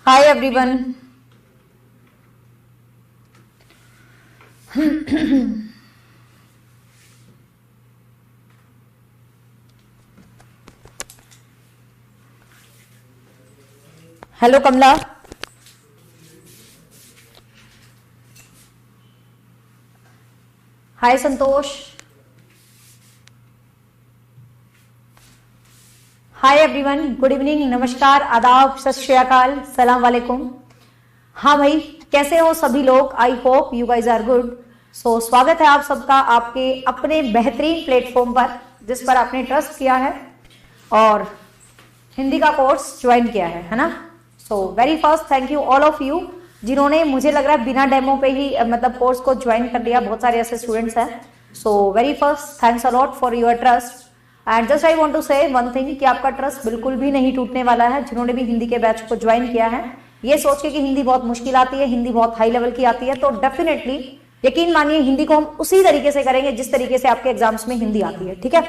Hi everyone. Hello Kamla. Hi Santosh. Hi everyone, good evening, नमस्कार, आदाब, सत श्री अकाल, सलाम वालेकुम। हाँ भाई, कैसे हो सभी लोग? I hope you guys are good. So स्वागत है आप सबका आपके अपने बेहतरीन प्लेटफॉर्म पर, जिस पर आपने ट्रस्ट किया है और हिंदी का कोर्स ज्वाइन किया है ना। सो very first thank you all of you जिन्होंने, मुझे लग रहा है बिना डेमो पे ही मतलब कोर्स को ज्वाइन कर लिया। बहुत सारे ऐसे स्टूडेंट्स हैं। So very first thanks a lot for your trust. And just I want to say one thing कि आपका ट्रस्ट बिल्कुल भी नहीं टूटने वाला है। जिन्होंने भी हिंदी के बैच को ज्वाइन किया है, ये सोच के कि हिंदी बहुत मुश्किल आती है, हिंदी बहुत हाई लेवल की आती है, तो डेफिनेटली यकीन मानिए हिंदी को हम उसी तरीके से करेंगे जिस तरीके से आपके एग्जाम्स में हिंदी आती है, ठीक है।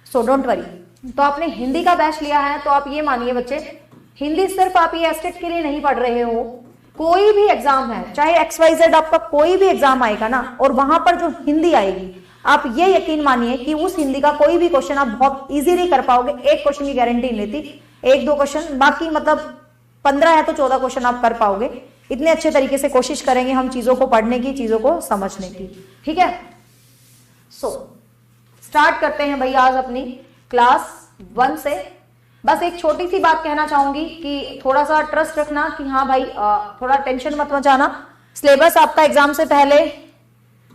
So don't worry. तो आपने हिंदी का बैच लिया है तो आप ये मानिए बच्चे, हिंदी सिर्फ आप ये एस्टेट के लिए नहीं पढ़ रहे हो। कोई भी एग्जाम है, चाहे XYZ आपका कोई भी एग्जाम आएगा ना, और वहां पर जो हिंदी आएगी, आप ये यकीन मानिए कि उस हिंदी का कोई भी क्वेश्चन आप बहुत इजीली कर पाओगे। एक क्वेश्चन की गारंटी नहीं लेती, एक दो क्वेश्चन, बाकी मतलब 15 है तो 14 क्वेश्चन आप कर पाओगे। इतने अच्छे तरीके से कोशिश करेंगे हम चीजों को पढ़ने की, चीजों को समझने की, ठीक है। सो स्टार्ट करते हैं भाई आज अपनी क्लास 1 से। बस एक छोटी सी बात कहना चाहूंगी कि थोड़ा सा ट्रस्ट रखना कि हाँ भाई थोड़ा टेंशन मत मचाना। सिलेबस आपका एग्जाम से पहले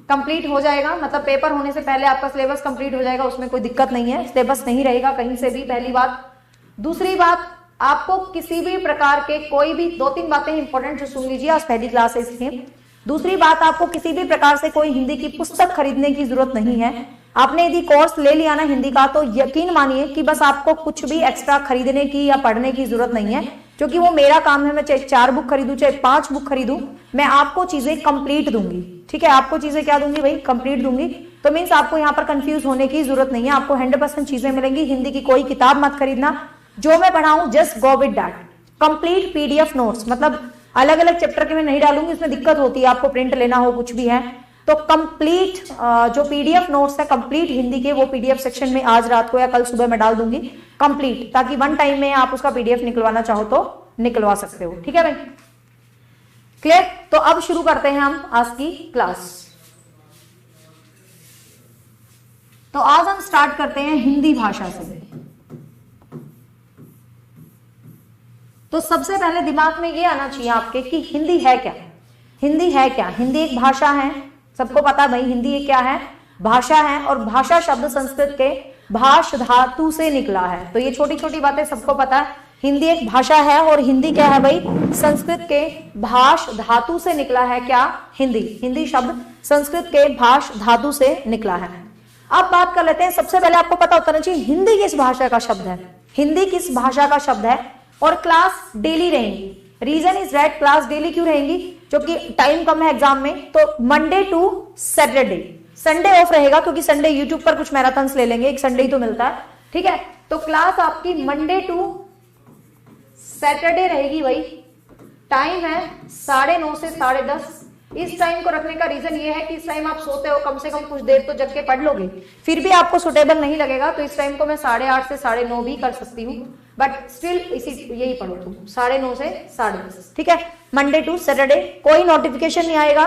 कंप्लीट हो जाएगा, मतलब पेपर होने से पहले आपका सिलेबस कंप्लीट हो जाएगा, उसमें कोई दिक्कत नहीं है। सिलेबस नहीं रहेगा कहीं से भी, पहली बात। दूसरी बात, आपको किसी भी प्रकार के कोई भी 2-3 बातें इंपॉर्टेंट जो सुन लीजिए, आज पहली क्लास है इसलिए। दूसरी बात, आपको किसी भी प्रकार से कोई हिंदी की पुस्तक खरीदने की जरूरत नहीं है। आपने यदि कोर्स ले लिया ना हिंदी का, तो यकीन मानिए कि बस आपको कुछ भी एक्स्ट्रा खरीदने की या पढ़ने की जरूरत नहीं है, क्योंकि वो मेरा काम है। मैं चाहे 4 बुक खरीदूं चाहे 5 बुक खरीदूं, मैं आपको चीजें कंप्लीट दूंगी, ठीक है। आपको चीजें क्या दूंगी भाई? कंप्लीट दूंगी। तो मीन्स आपको यहाँ पर कंफ्यूज होने की जरूरत नहीं है, आपको 100% चीजें मिलेंगी। हिंदी की कोई किताब मत खरीदना, जो मैं पढ़ाऊं just go with that. Complete PDF notes, मतलब अलग अलग चैप्टर के मैं नहीं डालूंगी, उसमें दिक्कत होती है, आपको प्रिंट लेना हो कुछ भी है तो कंप्लीट जो PDF नोट्स है कंप्लीट हिंदी के, वो PDF सेक्शन में आज रात को या कल सुबह मैं डाल दूंगी कंप्लीट, ताकि वन टाइम में आप उसका PDF निकलवाना चाहो तो निकलवा सकते हो, ठीक है भाई। क्लियर? तो अब शुरू करते हैं हम आज की क्लास। तो आज हम स्टार्ट करते हैं हिंदी भाषा से। तो सबसे पहले दिमाग में ये आना चाहिए आपके कि हिंदी है क्या। हिंदी है क्या? हिंदी एक भाषा है, सबको पता है भाई हिंदी ये क्या है, भाषा है। और भाषा शब्द संस्कृत के भाष धातु से निकला है। तो ये छोटी छोटी बातें सबको पता है। हिंदी एक भाषा है और हिंदी क्या है भाई? संस्कृत के भाष धातु से निकला है। क्या? हिंदी। हिंदी शब्द संस्कृत के भाष धातु से निकला है। अब बात कर लेते हैं, सबसे पहले आपको पता होना चाहिए हिंदी किस भाषा का शब्द है। हिंदी किस भाषा का शब्द है और क्लास डेली रहेंगी। Reason is that class daily क्यों रहेंगी? क्योंकि टाइम कम है एग्जाम में, तो Monday to Saturday, Sunday off रहेगा क्योंकि संडे यूट्यूब पर कुछ मैराथन्स ले लेंगे, एक संडे ही तो मिलता है, ठीक है। तो क्लास आपकी मंडे टू सैटरडे रहेगी भाई। टाइम है 9:30 से 10:30। इस टाइम को रखने का रीजन ये है कि इस टाइम आप सोते हो, कम से कम कुछ देर तो जग के पढ़ लोगे। फिर भी आपको सुटेबल नहीं लगेगा तो इस टाइम को मैं 8:30 से 9:30 भी कर सकती हूँ, बट स्टिल इसी यही पढ़ो तुम, 9:30 से 10:30, ठीक है। मंडे टू सैटरडे कोई नोटिफिकेशन नहीं आएगा,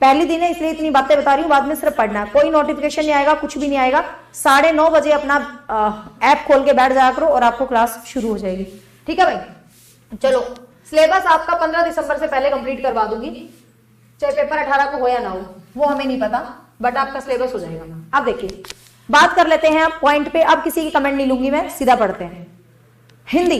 पहली दिन है इसलिए इतनी बातें बता रही हूँ, बाद में सिर्फ पढ़ना है। कोई नोटिफिकेशन नहीं आएगा, कुछ भी नहीं आएगा। 9:30 बजे अपना ऐप खोल के बैठ जाया करो और आपको क्लास शुरू हो जाएगी, ठीक है भाई। चलो, सिलेबस आपका 15 दिसंबर से पहले कंप्लीट करवा दूंगी, चाहे पेपर 18 को हो या ना हो, वो हमें नहीं पता, बट आपका सिलेबस हो जाएगा। अब देखिए, बात कर लेते हैं पॉइंट पे। अब किसी की कमेंट नहीं लूंगी मैं, सीधा पढ़ते हैं। हिंदी,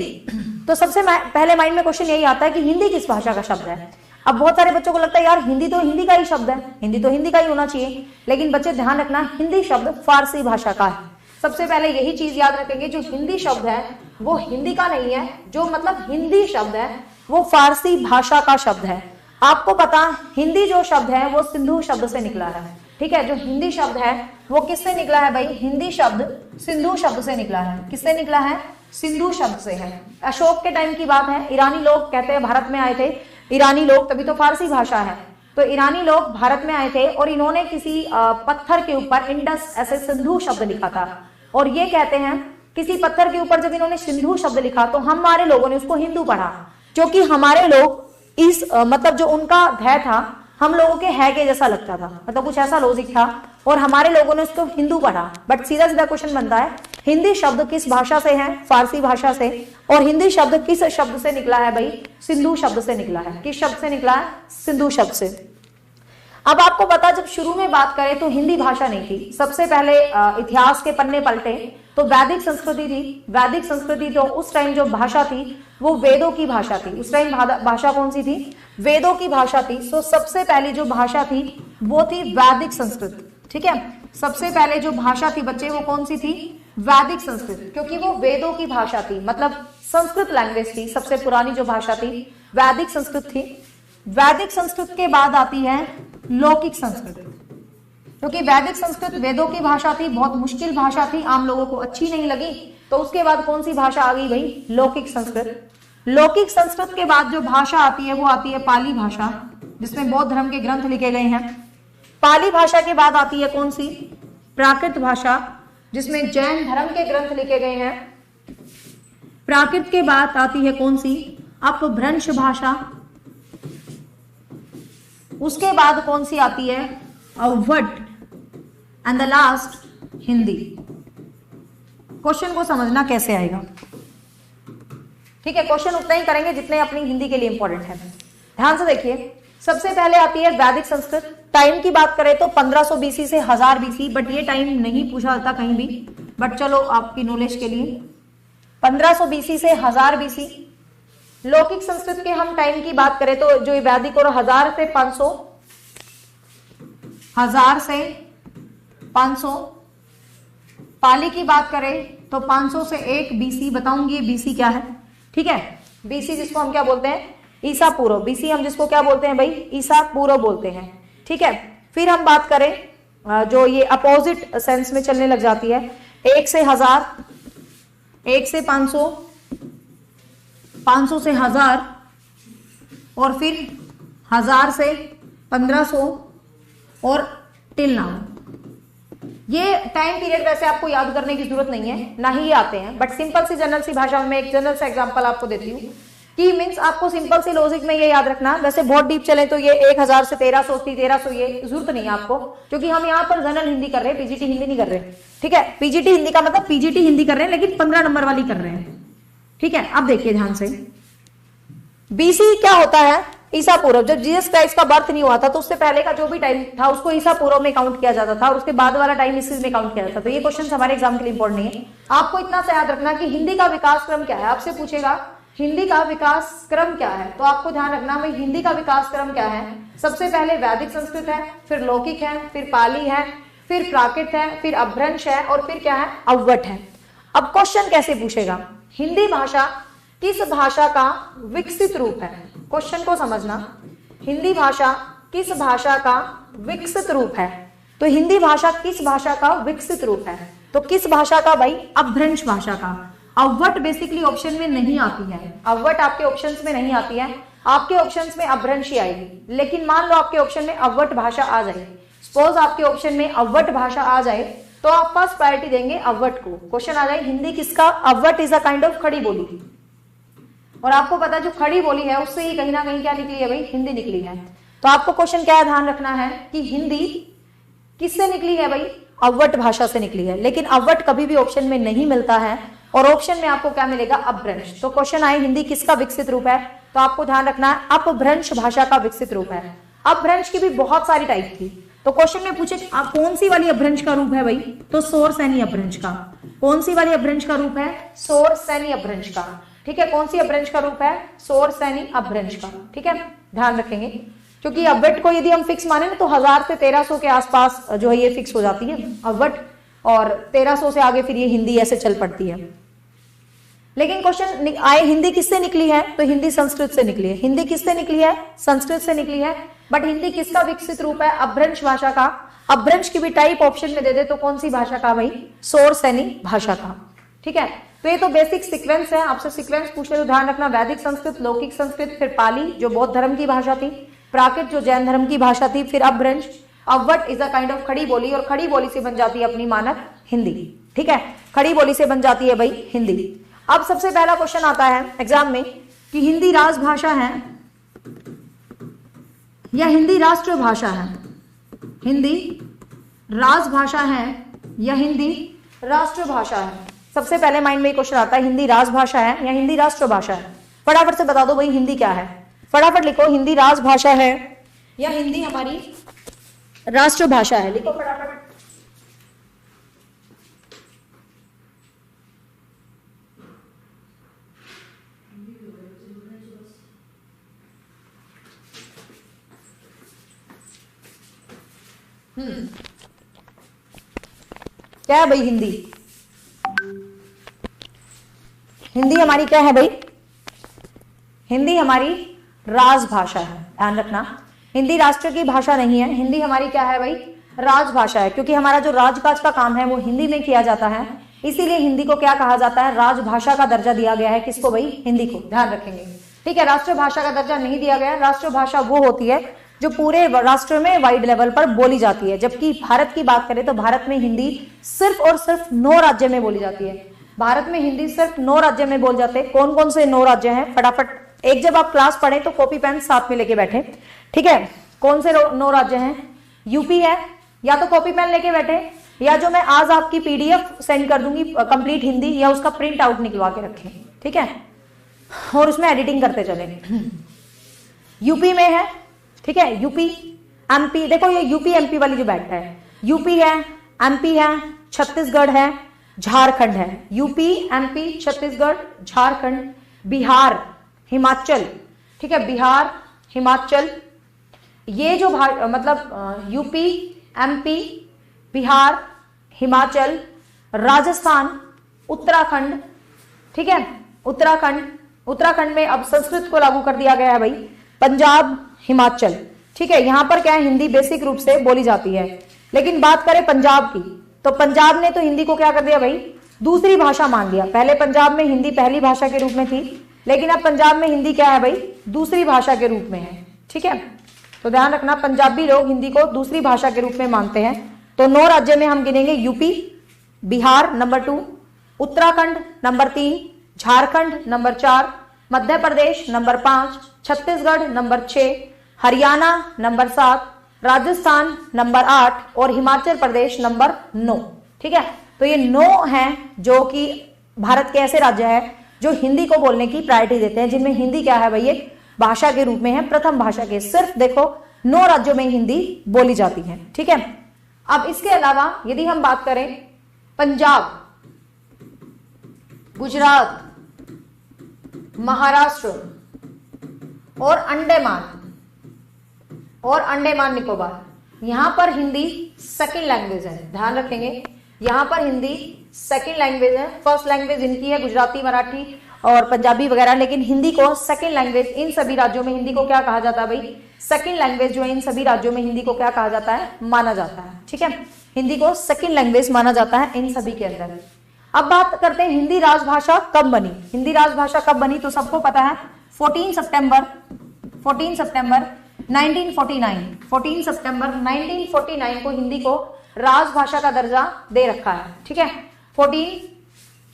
तो सबसे पहले माइंड में क्वेश्चन यही आता है कि हिंदी किस भाषा का शब्द है। अब बहुत सारे बच्चों को लगता है यार हिंदी तो हिंदी का ही शब्द है, हिंदी तो हिंदी का ही होना चाहिए, लेकिन बच्चे ध्यान रखना, हिंदी शब्द फारसी भाषा का है। सबसे पहले यही चीज याद रखेंगे, जो हिंदी शब्द है वो हिंदी का नहीं है, जो मतलब हिंदी शब्द है वो फारसी भाषा का शब्द है। आपको पता, हिंदी जो शब्द है वो सिंधु शब्द से निकला है। ठीक है, जो हिंदी शब्द है वो किससे निकला है भाई? हिंदी शब्द सिंधु शब्द से निकला है। किससे निकला है? सिंधु शब्द से है। अशोक के टाइम की बात है, ईरानी लोग कहते हैं भारत में आए थे, ईरानी लोग, तभी तो फारसी भाषा है। तो ईरानी लोग भारत में आए थे और इन्होंने किसी पत्थर के ऊपर इंडस ऐसे सिंधु शब्द लिखा था, और ये कहते हैं किसी पत्थर के ऊपर जब इन्होंने सिंधु शब्द लिखा तो हमारे लोगों ने उसको हिंदू पढ़ा, क्योंकि हमारे लोग इस मतलब जो उनका ध्याय था हम लोगों के है के जैसा लगता था, मतलब कुछ ऐसा लॉजिक था, और हमारे लोगों ने उसको हिंदू पढ़ा। बट सीधा सीधा क्वेश्चन बनता है, हिंदी शब्द किस भाषा से है? फारसी भाषा से। और हिंदी शब्द किस शब्द से निकला है भाई? सिंधु शब्द से निकला है। किस शब्द से निकला है? सिंधु शब्द से। अब आपको पता, जब शुरू में बात करें तो हिंदी भाषा नहीं थी। सबसे पहले इतिहास के पन्ने पलटे तो वैदिक संस्कृति थी। वैदिक संस्कृति तो उस टाइम जो भाषा थी वो वेदों की भाषा थी। उस टाइम भाषा कौन सी थी? वेदों की भाषा थी। तो सबसे पहली जो भाषा थी वो थी वैदिक संस्कृत। ठीक है, सबसे पहले जो भाषा थी बच्चे वो कौन सी थी? वैदिक संस्कृत, क्योंकि वो वेदों की भाषा थी, मतलब संस्कृत लैंग्वेज थी। सबसे पुरानी जो भाषा थी वैदिक संस्कृत थी। वैदिक संस्कृत के बाद आती है लौकिक संस्कृत, क्योंकि वैदिक संस्कृत वेदों की भाषा थी, बहुत मुश्किल भाषा थी, आम लोगों को अच्छी नहीं लगी। तो उसके बाद कौन सी भाषा आ गई भाई? लौकिक संस्कृत। लौकिक संस्कृत के बाद जो भाषा आती है वो आती है पाली भाषा, जिसमें बौद्ध धर्म के ग्रंथ लिखे गए हैं। पाली भाषा के बाद आती है कौन सी? प्राकृत भाषा, जिसमें जैन धर्म के ग्रंथ लिखे गए हैं। प्राकृत के बाद आती है कौन सी? अपभ्रंश भाषा। उसके बाद कौन सी आती है? Awadh. And the last Hindi. Question को समझना कैसे आएगा, ठीक है? क्वेश्चन उतना ही करेंगे जितने अपनी हिंदी के लिए इंपॉर्टेंट है। ध्यान से देखिए, सबसे पहले आती है वैदिक संस्कृत। टाइम की बात करें तो 1500 बीसी से 1000 बीसी, बट ये टाइम नहीं पूछा जाता कहीं भी, बट चलो आपकी नॉलेज के लिए 1500 बीसी से 1000 बीसी। लौकिक संस्कृत के हम टाइम की बात करें तो जो वैदिक और 1000 से 500, 1000 से 500। पाली की बात करें तो 500 से 1 बीसी। बताऊंगी ये बीसी क्या है, ठीक है? बीसी जिसको हम क्या बोलते हैं? ईसा पूर्व। बीसी हम जिसको क्या बोलते हैं भाई? ईसा पूर्व बोलते हैं, ठीक है? फिर हम बात करें जो ये अपोजिट सेंस में चलने लग जाती है, 1 से 1000, 1 से 500, 500 से 1000, और फिर 1000 से 1500 और टिल नाउ। ये टाइम पीरियड वैसे आपको याद करने की जरूरत नहीं है, ना ही ये आते हैं, बट सिंपल सी जनरल सी भाषा में एक जनरल सा एग्जांपल आपको देती हूँ कि मींस आपको सिंपल सी लॉजिक में ये याद रखना। वैसे बहुत डीप चले तो ये 1000 से 1300 थी, 1300 ये जरूरत नहीं है आपको, क्योंकि हम यहाँ पर जनरल हिंदी कर रहे हैं, पीजीटी हिंदी नहीं कर रहे, ठीक है? पीजीटी हिंदी का मतलब पीजीटी हिंदी कर रहे हैं, लेकिन 15 नंबर वाली कर रहे हैं, ठीक है? अब देखिए ध्यान से, बीसी क्या होता है? ईसा पूर्व। जब जीसस क्राइस्ट का बर्थ नहीं हुआ था तो उससे पहले का जो भी टाइम था उसको ईसा पूर्व में काउंट किया जाता था, और उसके बाद वाला टाइम इसी में काउंट किया जाता था। तो ये क्वेश्चन हमारे एग्जाम के लिए इंपॉर्टेंट नहीं है। आपको इतना सा याद रखना कि हिंदी का विकास क्रम क्या है। आपसे पूछेगा हिंदी का विकास क्रम क्या है, तो आपको ध्यान रखना भाई हिंदी का विकास क्रम क्या है। सबसे पहले वैदिक संस्कृत है, फिर लौकिक है, फिर पाली है, फिर प्राकृत है, फिर अपभ्रंश है, और फिर क्या है? अवध है। अब क्वेश्चन कैसे पूछेगा? हिंदी भाषा किस भाषा का विकसित रूप है? क्वेश्चन को समझना, हिंदी भाषा किस भाषा का विकसित रूप है? तो हिंदी भाषा किस भाषा का विकसित रूप है? तो किस भाषा का भाई? अपभ्रंश भाषा का। अवध बेसिकली ऑप्शन में नहीं आती है, अवध आपके ऑप्शंस में नहीं आती है, आपके ऑप्शंस में अपभ्रंश ही आएगी। लेकिन मान लो आपके ऑप्शन में अवध भाषा आ जाए, सपोज आपके ऑप्शन में अवध भाषा आ जाए, तो आप फर्स्ट प्रायोरिटी देंगे अवध को। क्वेश्चन आ जाए हिंदी किसका? Awadh is a kind of खड़ी बोली, और आपको पता है जो खड़ी बोली है उससे ही कहीं ना कहीं क्या निकली है भाई? हिंदी निकली है। तो आपको क्वेश्चन क्या ध्यान रखना है कि हिंदी किससे निकली है भाई? अवध भाषा से निकली है। लेकिन अवध कभी भी ऑप्शन में नहीं मिलता है, और ऑप्शन में आपको क्या मिलेगा? अपभ्रंश। तो क्वेश्चन आए हिंदी किसका विकसित रूप है, तो आपको ध्यान रखना है अपभ्रंश भाषा का विकसित रूप है। अपभ्रंश की भी बहुत सारी टाइप थी, तो क्वेश्चन में पूछे कौन सी वाली अपभ्रंश का रूप है भाई? तो सौर सैनी अपभ्रंश का। कौन सी वाली अपभ्रंश का रूप है? सौर सैनी अपभ्रंश का, ठीक है? कौन सी अपभ्रंश का रूप है? सौर सैनी अपभ्रंश का, ठीक है? ध्यान रखेंगे, क्योंकि अवध को यदि हम फिक्स माने ना तो 1000 से 1300 के आसपास जो है ये फिक्स हो जाती है अवध, और 1300 से आगे फिर ये हिंदी ऐसे चल पड़ती है। लेकिन क्वेश्चन आए हिंदी किससे निकली है? तो हिंदी संस्कृत से निकली है। हिंदी किससे निकली है? संस्कृत से निकली है। बट हिंदी किसका विकसित रूप है? अपभ्रंश भाषा का। अपभ्रंश की भी टाइप ऑप्शन में दे दे तो कौन सी भाषा का भाई? सोर सैनी भाषा का। ठीक है, तो ये तो बेसिक सीक्वेंस है। आपसे सीक्वेंस पूछे तो ध्यान रखना, वैदिक संस्कृत, लौकिक संस्कृत, फिर पाली जो बौद्ध धर्म की भाषा थी, प्राकृत जो जैन धर्म की भाषा थी, फिर अपभ्रंश। अवट इज अ काइंड ऑफ खड़ी बोली, और खड़ी बोली से बन जाती है अपनी मानक हिंदी। ठीक है, खड़ी बोली से बन जाती है भाई हिंदी। अब सबसे पहला क्वेश्चन आता है एग्जाम में कि हिंदी राजभाषा है या हिंदी राष्ट्रभाषा है? हिंदी राजभाषा है या हिंदी राष्ट्रभाषा है? सबसे पहले माइंड में क्वेश्चन आता है हिंदी राजभाषा है या हिंदी राष्ट्रभाषा है? फटाफट से बता दो भाई हिंदी क्या है, फटाफट लिखो। हिंदी राजभाषा है या हिंदी हमारी राष्ट्रभाषा है? लिखो फटाफट। क्या है भाई हिंदी? हिंदी हमारी क्या है भाई? हिंदी हमारी राजभाषा है। ध्यान रखना, हिंदी राष्ट्र की भाषा नहीं है, हिंदी हमारी क्या है भाई? राजभाषा है। क्योंकि हमारा जो राजकाज का काम है वो हिंदी में किया जाता है, इसीलिए हिंदी को क्या कहा जाता है? राजभाषा का दर्जा दिया गया है। किसको भाई? हिंदी को। ध्यान रखेंगे, ठीक है। राष्ट्रभाषा का दर्जा नहीं दिया गया। राष्ट्रभाषा वो होती है जो पूरे राष्ट्र में वाइड लेवल पर बोली जाती है। जबकि भारत की बात करें तो भारत में हिंदी सिर्फ और सिर्फ 9 राज्य में बोली जाती है। भारत में हिंदी सिर्फ 9 राज्य में बोल जाते हैं। कौन कौन से 9 राज्य हैं? फटाफट एक जब आप क्लास पढ़े तो कॉपी पेन साथ में लेके बैठे, ठीक है। कौन से 9 राज्य हैं? यूपी है, या तो कॉपी पेन लेके बैठे, या जो मैं आज आपकी पीडीएफ सेंड कर दूंगी कंप्लीट हिंदी, या उसका प्रिंट आउट निकलवा के रखें, ठीक है, और उसमें एडिटिंग करते चले। यूपी में है, ठीक है, यूपी एमपी, देखो ये यूपी एमपी वाली जो बैठा है, यूपी है, एमपी है, छत्तीसगढ़ है, झारखंड है। यूपी, एमपी, छत्तीसगढ़, झारखंड, बिहार, हिमाचल, ठीक है, बिहार, हिमाचल, ये जो मतलब यूपी, एमपी, बिहार, हिमाचल, राजस्थान, उत्तराखंड, ठीक है, उत्तराखंड में अब संस्कृत को लागू कर दिया गया है भाई, पंजाब, हिमाचल, ठीक है। यहां पर क्या है? हिंदी बेसिक रूप से बोली जाती है। लेकिन बात करें पंजाब की, तो पंजाब ने तो हिंदी को क्या कर दिया भाई? दूसरी भाषा मान लिया। पहले पंजाब में हिंदी पहली भाषा के रूप में थी, लेकिन अब पंजाब में हिंदी क्या है भाई? दूसरी भाषा के रूप में है, ठीक है। तो ध्यान रखना, पंजाबी लोग हिंदी को दूसरी भाषा के रूप में मानते हैं। तो 9 राज्य में हम गिनेंगे UP, Bihar number 2, Uttarakhand number 3, Jharkhand number 4, Madhya Pradesh number 5, Chhattisgarh number 6, Haryana number 7, Rajasthan number 8 और हिमाचल प्रदेश नंबर 9, ठीक है। तो ये 9 हैं जो कि भारत के ऐसे राज्य हैं जो हिंदी को बोलने की प्रायोरिटी देते हैं, जिनमें हिंदी क्या है भाई? एक भाषा के रूप में है, प्रथम भाषा के। सिर्फ देखो 9 राज्यों में हिंदी बोली जाती है, ठीक है। अब इसके अलावा यदि हम बात करें पंजाब, गुजरात, महाराष्ट्र और अंडमान निकोबार, यहां पर हिंदी सेकंड लैंग्वेज है। ध्यान रखेंगे, यहां पर हिंदी सेकंड लैंग्वेज है। फर्स्ट लैंग्वेज इनकी है गुजराती, मराठी और पंजाबी वगैरह, लेकिन हिंदी को सेकंड लैंग्वेज इन सभी राज्यों में हिंदी को क्या कहा जाता है भाई? सेकंड लैंग्वेज जो है इन सभी राज्यों में हिंदी को क्या कहा जाता है? माना जाता है, ठीक है। हिंदी को सेकंड लैंग्वेज माना जाता है इन सभी के अंदर। अब बात करते हैं हिंदी राजभाषा कब बनी। हिंदी राजभाषा कब बनी तो सबको पता है, 14 सितंबर 1949, 14 सितंबर 1949 को हिंदी को राजभाषा का दर्जा दे रखा है, ठीक है।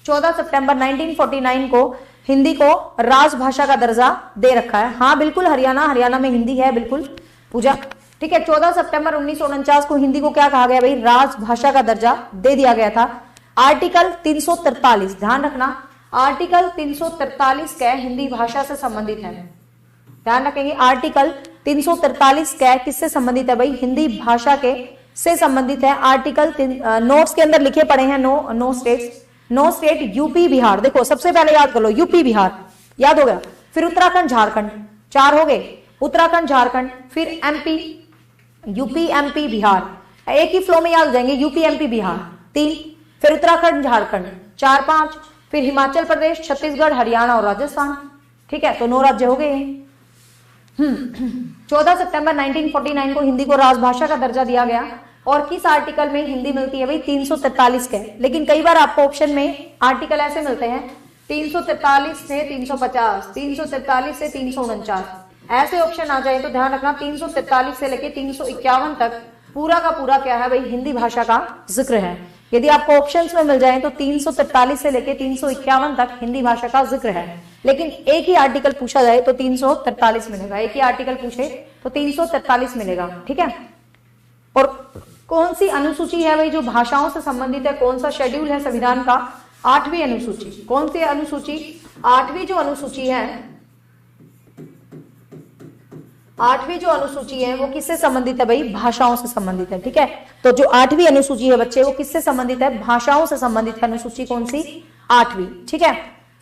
14 सितंबर 1949 को हिंदी को राजभाषा का दर्जा दे रखा है। हाँ बिल्कुल, हरियाणा में हिंदी है, बिल्कुल पूजा, ठीक है। 14 सितंबर 1949 को हिंदी को क्या कहा गया भाई? राजभाषा का दर्जा दे दिया गया था। आर्टिकल 343, ध्यान रखना, आर्टिकल 343 क्या हिंदी भाषा से संबंधित है। ध्यान रखेंगे, आर्टिकल 343 क्या किससे संबंधित है भाई? हिंदी भाषा के से संबंधित है। आर्टिकल नोट्स के अंदर लिखे पड़े हैं नो स्टेट यूपी बिहार। देखो सबसे पहले याद कर लो, यूपी बिहार याद हो गया, फिर उत्तराखंड झारखंड, 4 हो गए, उत्तराखंड झारखंड, फिर एमपी, यूपी एमपी बिहार, एक ही फ्लो में याद हो जाएंगे, यूपी एमपी बिहार 3, फिर उत्तराखंड झारखंड 4 5, फिर हिमाचल प्रदेश, छत्तीसगढ़, हरियाणा और राजस्थान, ठीक है। तो 9 राज्य हो गए। 14 सितंबर 1949 को हिंदी को राजभाषा का दर्जा दिया गया। और किस आर्टिकल में हिंदी मिलती है भाई? 343 के। लेकिन कई बार आपको ऑप्शन में आर्टिकल ऐसे मिलते हैं 343 से 350, 343 से 349, ऐसे ऑप्शन आ जाए तो ध्यान रखना 343 से लेके 351 तक पूरा का पूरा क्या है भाई? हिंदी भाषा का जिक्र है। यदि आपको ऑप्शंस में मिल जाए तो 343 से लेके 351 तक हिंदी भाषा का जिक्र है। लेकिन एक ही आर्टिकल पूछा जाए तो 343 मिलेगा, एक ही आर्टिकल पूछे तो 343 मिलेगा, ठीक है। और कौन सी अनुसूची है भाई जो भाषाओं से संबंधित है? कौन सा शेड्यूल है संविधान का? 8वीं अनुसूची। कौन सी अनुसूची? 8वीं जो अनुसूची है, 8वीं जो अनुसूची है वो किससे संबंधित है भाई? भाषाओं से संबंधित है, ठीक है। तो जो 8वीं अनुसूची है बच्चे वो किससे संबंधित है? भाषाओं से संबंधित है अनुसूची। कौन सी? 8वीं, ठीक है।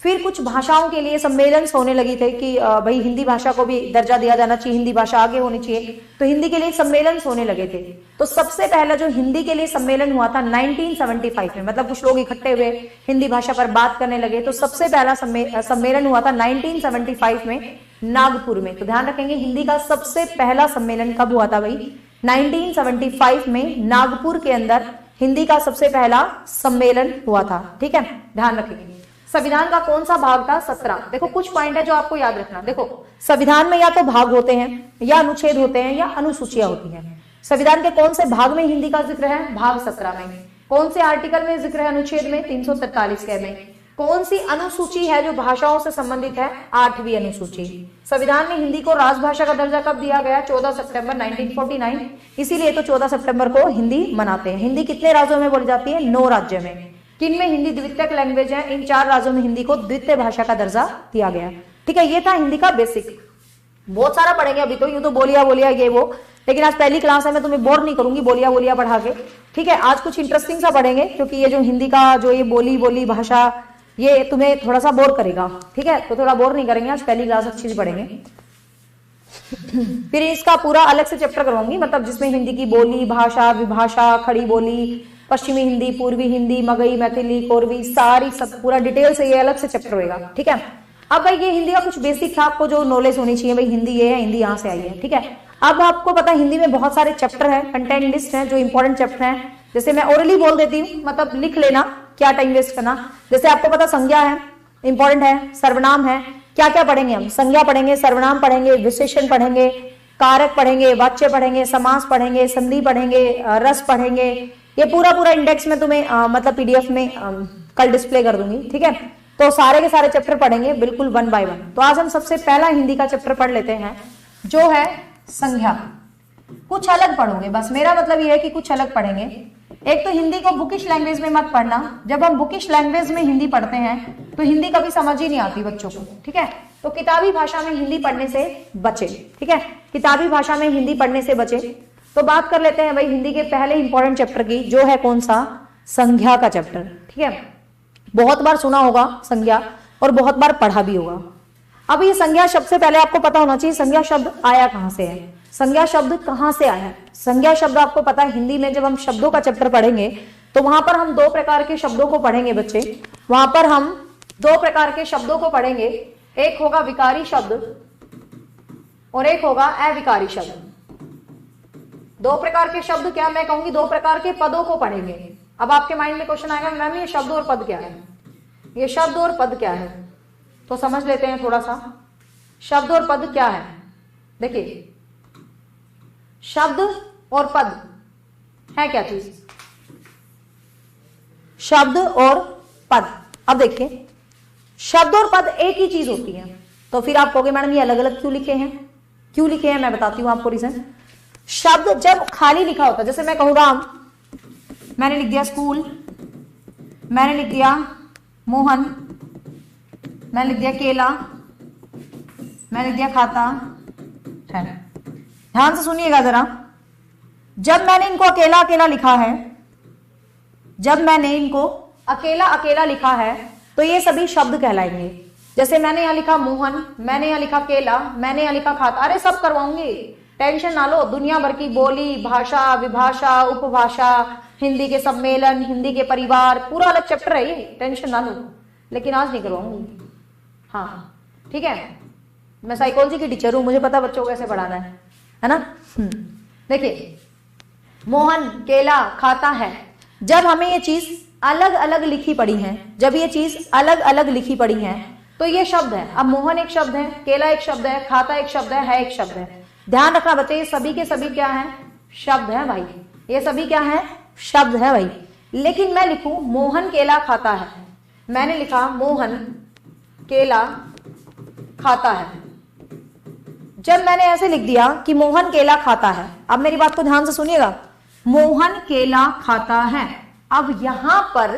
फिर कुछ भाषाओं के लिए सम्मेलन होने लगी थे कि भाई हिंदी भाषा को भी दर्जा दिया जाना चाहिए, हिंदी भाषा आगे होनी चाहिए, तो हिंदी के लिए सम्मेलन होने लगे थे। तो सबसे पहला जो हिंदी के लिए सम्मेलन हुआ था 1975 में, मतलब कुछ लोग इकट्ठे हुए हिंदी भाषा पर बात करने लगे, तो सबसे पहला सम्मेलन हुआ था 1975 में नागपुर में। तो ध्यान रखेंगे हिंदी का सबसे पहला सम्मेलन कब हुआ था भाई? 1975 में नागपुर के अंदर हिंदी का सबसे पहला सम्मेलन हुआ था, ठीक है, ध्यान रखेंगे। संविधान का कौन सा भाग था? 17। देखो कुछ पॉइंट है जो आपको याद रखना। देखो संविधान में या तो भाग होते हैं या अनुच्छेद होते हैं या अनुसूचियां होती हैं। संविधान के कौन से भाग में हिंदी का जिक्र है? भाग 17 में। कौन से आर्टिकल में जिक्र है अनुच्छेद में? 343 के में। कौन सी अनुसूची है जो भाषाओं से संबंधित है? 8वीं अनुसूची। संविधान में हिंदी को राजभाषा का दर्जा कब दिया गया? 14 सितंबर 1949। इसीलिए तो 14 सितंबर को हिंदी मनाते हैं। हिंदी कितने राज्यों में बोली जाती है? 9 राज्य में। किन में हिंदी द्वितीयक लैंग्वेज है? इन 4 राज्यों में हिंदी को द्वितीय भाषा का दर्जा दिया गया, ठीक है। ये था हिंदी का बेसिक। बहुत सारा पढ़ेंगे अभी तो, यूं तो बोलिया बोलिया ये वो, लेकिन आज पहली क्लास है, मैं तुम्हें बोर नहीं करूंगी बोलिया बोलिया पढ़ा के, ठीक है। आज कुछ इंटरेस्टिंग सा पढ़ेंगे क्योंकि ये जो हिंदी का जो ये बोली भाषा ये तुम्हें थोड़ा सा बोर करेगा, ठीक है। तो थोड़ा बोर नहीं करेंगे, आज पहली क्लास अच्छी से पढ़ेंगे। फिर इसका पूरा अलग से चैप्टर करवाऊंगी, मतलब जिसमें हिंदी की बोली, भाषा, विभाषा, खड़ी बोली, पश्चिमी हिंदी, पूर्वी हिंदी, मगही, मैथिली, कोरवी, सारी सब पूरा डिटेल से ये अलग से चैप्टर होगा, ठीक है। अब भाई ये हिंदी का कुछ बेसिक था, आपको जो नॉलेज होनी चाहिए भाई हिंदी ये है, हिंदी यहाँ से आई है, ठीक है। अब आपको पता है हिंदी में बहुत सारे चैप्टर है, कंटेंट लिस्ट है जो इंपॉर्टेंट चैप्टर है। जैसे मैं ओरली बोल देती हूँ, मतलब लिख लेना, क्या टाइम वेस्ट करना। जैसे आपको पता संज्ञा है, इंपॉर्टेंट है, सर्वनाम है। क्या क्या पढ़ेंगे हम? संज्ञा पढ़ेंगे, सर्वनाम पढ़ेंगे, विशेषण पढ़ेंगे, कारक पढ़ेंगे, वाच्य पढ़ेंगे, समास पढ़ेंगे, संधि पढ़ेंगे, रस पढ़ेंगे। ये पूरा इंडेक्स में तुम्हें मतलब पीडीएफ में कल डिस्प्ले कर दूंगी, ठीक है। तो सारे के सारे चैप्टर पढ़ेंगे बिल्कुल 1 बाय 1। तो आज हम सबसे पहला हिंदी का चैप्टर पढ़ लेते हैं जो है संज्ञा। कुछ अलग पढ़ोगे, बस मेरा मतलब ये है कि कुछ अलग पढ़ेंगे। एक तो हिंदी को बुकिश लैंग्वेज में मत पढ़ना। जब हम बुकिश लैंग्वेज में हिंदी पढ़ते हैं तो हिंदी कभी समझ ही नहीं आती बच्चों को, ठीक है। तो किताबी भाषा में हिंदी पढ़ने से बचे, ठीक है, किताबी भाषा में हिंदी पढ़ने से बचे। तो बात कर लेते हैं भाई हिंदी के पहले इंपॉर्टेंट चैप्टर की, जो है कौन सा? संज्ञा का चैप्टर, ठीक है। बहुत बार सुना होगा संज्ञा और बहुत बार पढ़ा भी होगा। अब ये संज्ञा शब्द से पहले आपको पता होना चाहिए संज्ञा शब्द आया कहां से है, संज्ञा शब्द कहां से आया है। संज्ञा शब्द आपको पता है हिंदी में जब हम शब्दों का चैप्टर पढ़ेंगे तो वहां पर हम 2 प्रकार के शब्दों को पढ़ेंगे बच्चे। वहां पर हम 2 प्रकार के शब्दों को पढ़ेंगे, एक होगा विकारी शब्द और एक होगा अविकारी शब्द। 2 प्रकार के शब्द, क्या मैं कहूंगी 2 प्रकार के पदों को पढ़ेंगे। अब आपके माइंड में क्वेश्चन आएगा मैम ये शब्द और पद क्या है, ये शब्द और पद क्या है? तो समझ लेते हैं थोड़ा सा, शब्द और पद क्या है। देखिए शब्द और पद है क्या चीज? शब्द और पद। अब देखिए शब्द और पद एक ही चीज होती है। तो फिर आप कहोगे मैडम ये अलग अलग क्यों लिखे हैं? क्यों लिखे हैं मैं बताती हूं आपको रीजन। शब्द जब खाली लिखा होता है, जैसे मैं कहूंगा मैंने लिख दिया स्कूल, मैंने लिख दिया मोहन, मैंने लिख दिया केला, मैंने लिख दिया खाता है। ध्यान से सुनिएगा जरा, जब मैंने इनको अकेला अकेला लिखा है, जब मैंने इनको अकेला अकेला लिखा है तो ये सभी शब्द कहलाएंगे। जैसे मैंने यहां लिखा मोहन, मैंने यहां लिखा केला, मैंने यहां लिखा खाता, अरे सब करवाऊंगी, टेंशन ना लो। दुनिया भर की बोली, भाषा, विभाषा, उपभाषा, हिंदी के सम्मेलन, हिंदी के परिवार, पूरा अलग चैप्टर है ये, टेंशन ना लो। लेकिन आज नहीं करवाऊंगी, हाँ ठीक है। मैं साइकोलॉजी की टीचर हूं, मुझे पता बच्चों को कैसे पढ़ाना है। है ना। देखिए, मोहन केला खाता है, जब हमें ये चीज अलग अलग लिखी पड़ी है, जब ये चीज अलग अलग लिखी पड़ी है तो ये शब्द है। अब मोहन एक शब्द है, केला एक शब्द है, खाता एक शब्द है एक शब्द है। ध्यान रखना बच्चे, ये सभी के सभी क्या है, शब्द है भाई, ये सभी क्या है, शब्द है भाई। लेकिन मैं लिखूं मोहन केला खाता है, मैंने लिखा मोहन केला खाता है। जब मैंने ऐसे लिख दिया कि मोहन केला खाता है, अब मेरी बात को ध्यान से सुनिएगा, मोहन केला खाता है। अब यहां पर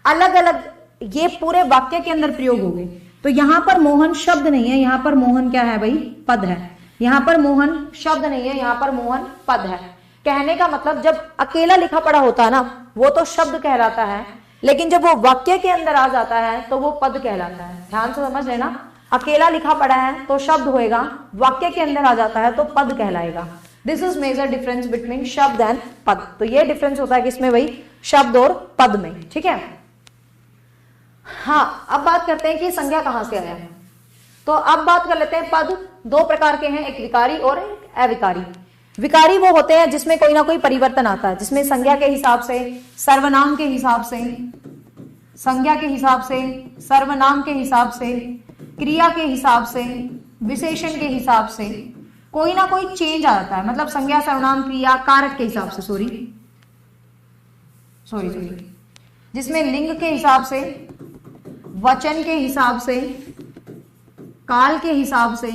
अलग अलग ये पूरे वाक्य के अंदर प्रयोग हो गए, तो यहां पर मोहन शब्द नहीं है, यहां पर मोहन क्या है भाई, पद है। यहां पर मोहन शब्द नहीं है, यहां पर मोहन पद है। कहने का मतलब जब अकेला लिखा पड़ा होता है ना, वो तो शब्द कहलाता है, लेकिन जब वो वाक्य के अंदर आ जाता है तो वो पद कहलाता है। ध्यान से समझ लेना, अकेला लिखा पड़ा है तो शब्द होएगा, वाक्य के अंदर आ जाता है तो पद कहलाएगा। This is major difference between शब्द एंड पद। तो ये डिफरेंस होता है किसमें भाई, शब्द और पद में, ठीक है। हाँ, अब बात करते हैं कि संज्ञा कहां से आया है। तो अब बात कर लेते हैं, पद दो प्रकार के हैं, एक विकारी और एक अविकारी। विकारी वो होते हैं जिसमें कोई ना कोई परिवर्तन आता है, जिसमें संज्ञा के हिसाब से, सर्वनाम के हिसाब से, संज्ञा के हिसाब से, सर्वनाम के हिसाब से, क्रिया के हिसाब से, विशेषण के हिसाब से कोई ना कोई चेंज आ जाता है। मतलब संज्ञा, सर्वनाम, क्रिया, कारक के हिसाब से, सॉरी, जिसमें लिंग के हिसाब से, वचन के हिसाब से, काल के हिसाब से,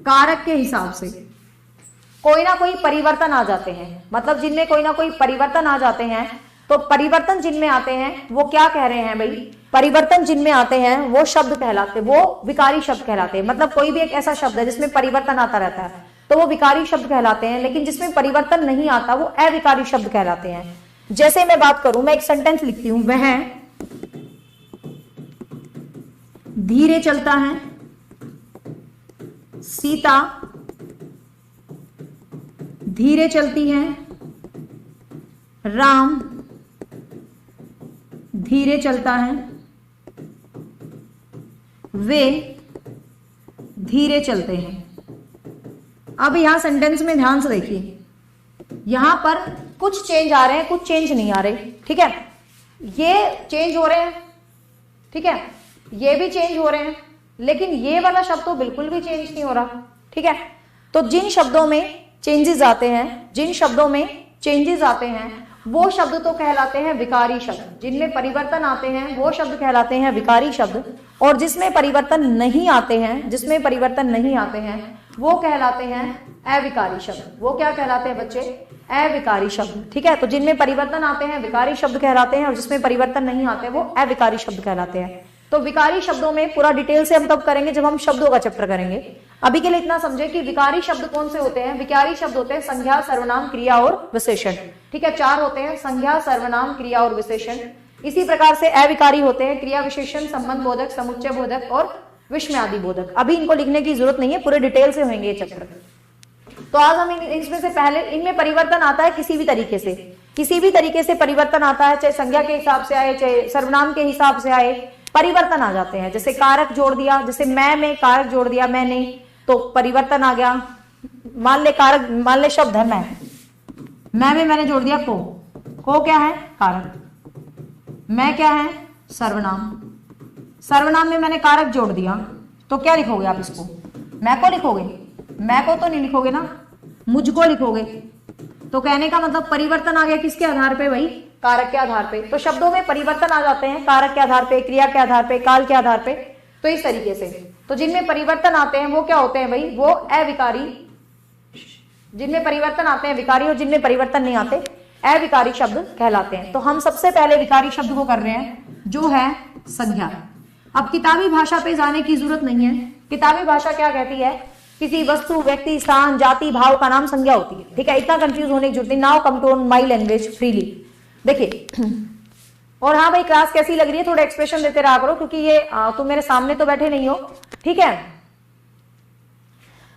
कारक के हिसाब से कोई ना कोई परिवर्तन आ जाते हैं। मतलब जिनमें कोई ना कोई परिवर्तन आ जाते हैं, तो परिवर्तन जिनमें आते हैं वो क्या कह रहे हैं भाई, परिवर्तन जिनमें आते हैं वो शब्द कहलाते, वो विकारी शब्द कहलाते हैं। मतलब कोई भी एक ऐसा शब्द है जिसमें परिवर्तन आता रहता है तो वो विकारी शब्द कहलाते हैं, लेकिन जिसमें परिवर्तन नहीं आता वो अविकारी शब्द कहलाते हैं। जैसे मैं बात करूं, मैं एक सेंटेंस लिखती हूं, वह धीरे चलता है, सीता धीरे चलती है, राम धीरे चलता है, वे धीरे चलते हैं। अब यहां सेंटेंस में ध्यान से देखिए, यहां पर कुछ चेंज आ रहे हैं, कुछ चेंज नहीं आ रहे, ठीक है। ये चेंज हो रहे हैं, ठीक है, ये भी चेंज हो रहे हैं, लेकिन ये वाला शब्द तो बिल्कुल भी चेंज नहीं हो रहा, ठीक है। तो जिन शब्दों में चेंजेस आते हैं, जिन शब्दों में चेंजेस आते हैं वो शब्द तो कहलाते हैं विकारी शब्द। जिनमें परिवर्तन आते हैं वो शब्द कहलाते हैं विकारी शब्द, और जिसमें परिवर्तन नहीं आते हैं, जिसमें परिवर्तन नहीं आते हैं वो कहलाते हैं अविकारी शब्द। वो क्या कहलाते हैं बच्चे, अविकारी शब्द, ठीक है। तो जिनमें परिवर्तन आते हैं विकारी शब्द कहलाते हैं, और जिसमें परिवर्तन नहीं आते वो अविकारी शब्द कहलाते हैं। तो विकारी शब्दों में पूरा डिटेल से हम तब करेंगे जब हम शब्दों का चैप्टर करेंगे। अभी के लिए इतना समझे कि विकारी शब्द कौन से होते हैं। विकारी शब्द होते हैं संज्ञा, सर्वनाम, क्रिया और विशेषण, ठीक है। चार होते हैं, संज्ञा, सर्वनाम, क्रिया और विशेषण। इसी प्रकार से अविकारी होते हैं क्रिया, विशेषण, संबंध बोधक, समुच्चय बोधक और विस्मयादि बोधक। अभी इनको लिखने की जरूरत नहीं है, पूरे डिटेल से होंगे ये चैप्टर। तो आज हम इसमें से पहले, इनमें परिवर्तन आता है किसी भी तरीके से, किसी भी तरीके से परिवर्तन आता है, चाहे संज्ञा के हिसाब से आए, चाहे सर्वनाम के हिसाब से आए, परिवर्तन आ जाते हैं। जैसे कारक जोड़ दिया, जैसे मैं में कारक जोड़ दिया, मैंने, तो परिवर्तन आ गया। मान ले कारक, मान ले शब्द है मैं में मैंने जोड़ दिया को क्या है, कारक, मैं क्या है, सर्वनाम, सर्वनाम में मैंने कारक जोड़ दिया, तो क्या लिखोगे आप इसको, मैं को लिखोगे, मैं को तो नहीं लिखोगे ना, मुझको लिखोगे। तो कहने का मतलब परिवर्तन आ गया किसके आधार पे भाई, कारक के आधार पे। तो शब्दों में परिवर्तन आ जाते हैं कारक के आधार पे, क्रिया के आधार पे, काल के आधार पे। तो इस तरीके से, तो जिनमें परिवर्तन आते हैं वो क्या होते हैं भाई, वो अविकारी, जिनमें परिवर्तन आते हैं विकारी, और जिनमें परिवर्तन नहीं आते अविकारी शब्द कहलाते हैं। तो हम सबसे पहले विकारी शब्द को कर रहे हैं, जो है संज्ञा। अब किताबी भाषा पे जाने की जरूरत नहीं है। किताबी भाषा क्या कहती है, किसी वस्तु, व्यक्ति, स्थान, जाति, भाव का नाम संज्ञा होती है, ठीक है। इतना कंफ्यूज होने की जरूरत नहीं। Now come to on my language freely. देखिए, और हाँ भाई क्लास कैसी लग रही है, थोड़ा एक्सप्रेशन देते रहा करो, क्योंकि ये तुम मेरे सामने तो बैठे नहीं हो, ठीक है,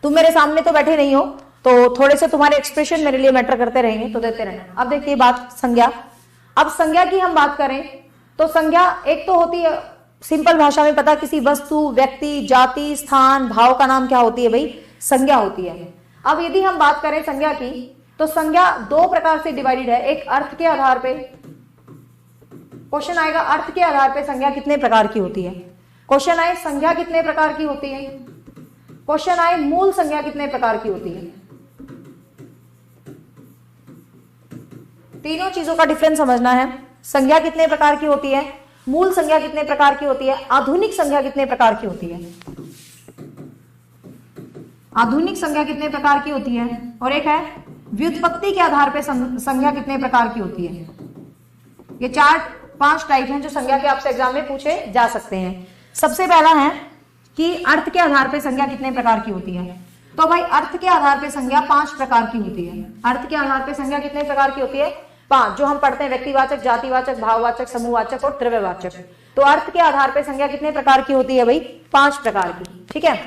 तुम मेरे सामने तो बैठे नहीं हो, तो थोड़े से तुम्हारे एक्सप्रेशन मेरे लिए मैटर करते रहेंगे, तो देते रहना। अब देखिए बात संज्ञा। अब संज्ञा की हम बात करें तो संज्ञा एक तो होती है सिंपल भाषा में पता, किसी वस्तु, व्यक्ति, जाति, स्थान, भाव का नाम क्या होती है भाई, संज्ञा होती है। अब यदि हम बात करें संज्ञा की, तो संज्ञा दो प्रकार से डिवाइडेड है। एक अर्थ के आधार पे, क्वेश्चन आएगा अर्थ के आधार पे संज्ञा कितने प्रकार की होती है। क्वेश्चन आए संज्ञा कितने प्रकार की होती है। क्वेश्चन आए मूल संज्ञा कितने प्रकार की होती है। तीनों चीजों का डिफरेंस समझना है। संज्ञा कितने प्रकार की होती है, मूल संज्ञा कितने प्रकार की होती है, आधुनिक संज्ञा कितने प्रकार की होती है। आधुनिक संज्ञा कितने प्रकार की होती है, और एक है व्युत्पत्ति के आधार पर संज्ञा कितने प्रकार की होती है। ये 4-5 टाइप हैं जो संज्ञा के आपसे एग्जाम में पूछे जा सकते हैं। सबसे पहला है कि अर्थ के आधार पर संज्ञा कितने प्रकार की होती है। तो भाई अर्थ के आधार पर संज्ञा 5 प्रकार की होती है। अर्थ के आधार पर संज्ञा कितने प्रकार की होती है, 5, जो हम पढ़ते हैं व्यक्तिवाचक, जातिवाचक, भाववाचक, समूहवाचक और द्रव्यवाचक। तो अर्थ के आधार पर संज्ञा कितने प्रकार की होती है भाई, 5 प्रकार की। ठीक है,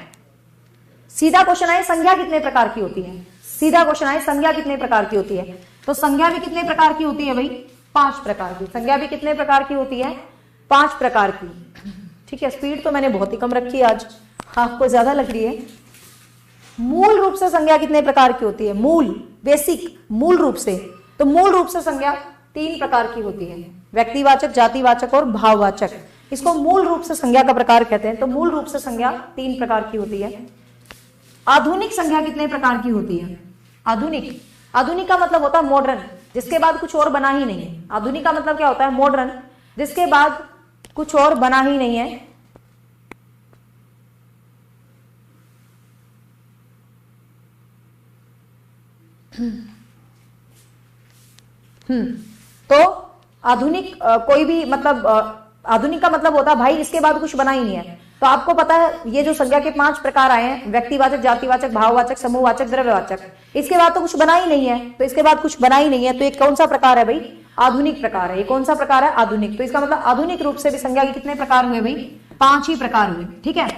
सीधा क्वेश्चन आए संज्ञा कितने प्रकार की होती है। सीधा क्वेश्चन आए संज्ञा कितने प्रकार की होती है, तो संज्ञा भी कितने प्रकार की होती है भाई, 5 प्रकार की। संज्ञा भी कितने प्रकार की होती है, 5 प्रकार की। ठीक है, स्पीड तो मैंने बहुत ही कम रखी है आज, आपको ज्यादा लग रही है। मूल रूप से संज्ञा कितने प्रकार की होती है, मूल बेसिक मूल रूप से, तो मूल रूप से संज्ञा 3 प्रकार की होती है, व्यक्तिवाचक, जातिवाचक और भाववाचक। इसको मूल रूप से संज्ञा का प्रकार कहते हैं। तो मूल रूप से संज्ञा 3 प्रकार की होती है। आधुनिक संज्ञा कितने प्रकार की होती है। आधुनिक, आधुनिक का मतलब होता है मॉडर्न, जिसके बाद कुछ और बना ही नहीं है। आधुनिक का मतलब क्या होता है, मॉडर्न, जिसके बाद कुछ और बना ही नहीं है। तो आधुनिक कोई भी मतलब आधुनिक का मतलब होता है भाई इसके बाद कुछ बना ही नहीं है। तो आपको पता है ये जो संज्ञा के 5 प्रकार आए हैं, व्यक्तिवाचक, जातिवाचक, भाववाचक, समूहवाचक, द्रव्यवाचक, इसके बाद तो कुछ बना ही नहीं है। तो इसके बाद कुछ बना ही नहीं है, तो ये कौन सा प्रकार है भाई, आधुनिक प्रकार है। ये कौन सा प्रकार है, आधुनिक। तो इसका मतलब आधुनिक रूप से भी संज्ञा के कितने प्रकार हुए भाई, 5 ही प्रकार हुए। ठीक है,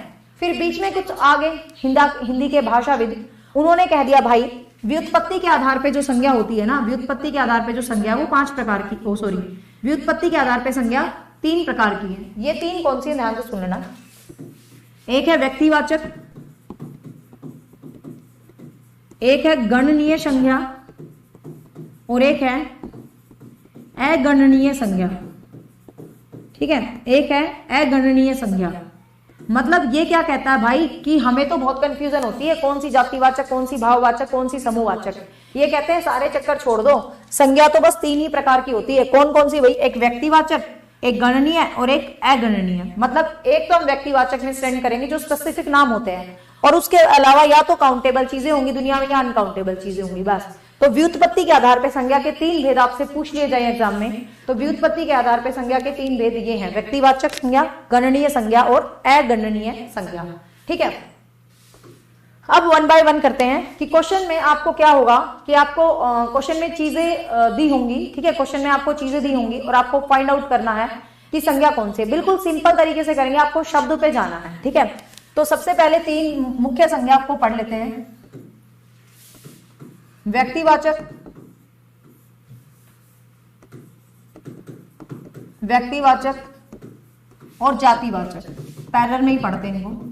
फिर बीच में कुछ आगे हिंदी के भाषाविद, उन्होंने कह दिया भाई व्युत्पत्ति के आधार पे जो संज्ञा होती है ना, व्युत्पत्ति के आधार पे जो संज्ञा वो 5 प्रकार की, व्युत्पत्ति के आधार पे संज्ञा 3 प्रकार की है। ये 3 कौन सी है, ध्यान से सुन लेना। एक है व्यक्तिवाचक, एक है गणनीय संज्ञा और एक है अगणनीय संज्ञा। ठीक है, एक है अगणनीय संज्ञा। मतलब ये क्या कहता है भाई कि हमें तो बहुत कंफ्यूजन होती है, कौन सी जातिवाचक, कौन सी भाववाचक, कौन सी समूहवाचक। ये कहते हैं सारे चक्कर छोड़ दो, संज्ञा तो बस 3 ही प्रकार की होती है। कौन कौन सी भाई, एक व्यक्तिवाचक, एक गणनीय और एक अगणनीय। मतलब एक तो हम व्यक्तिवाचक में स्टैंड करेंगे जो स्पेसिफिक नाम होते हैं, और उसके अलावा या तो काउंटेबल चीजें होंगी दुनिया में या अनकाउंटेबल चीजें होंगी बस। तो व्युत्पत्ति के आधार पर संज्ञा के 3 भेद आपसे पूछ लिए जाए एग्जाम में, तो व्युत्पत्ति के आधार पर संज्ञा के 3 भेद ये हैं, व्यक्तिवाचक संज्ञा, गणनीय संज्ञा और अगणनीय संज्ञा। ठीक है, अब 1 बाय 1 करते हैं कि क्वेश्चन में आपको क्या होगा कि आपको क्वेश्चन में चीजें दी होंगी। ठीक है, क्वेश्चन में आपको चीजें दी होंगी और आपको फाइंड आउट करना है कि संज्ञा कौन सी है। बिल्कुल सिंपल तरीके से करेंगे, आपको शब्द पे जाना है। ठीक है, तो सबसे पहले 3 मुख्य संज्ञा आपको पढ़ लेते हैं, व्यक्तिवाचक, व्यक्तिवाचक और जातिवाचक। पैरेलल में ही पढ़ते हैं इनको।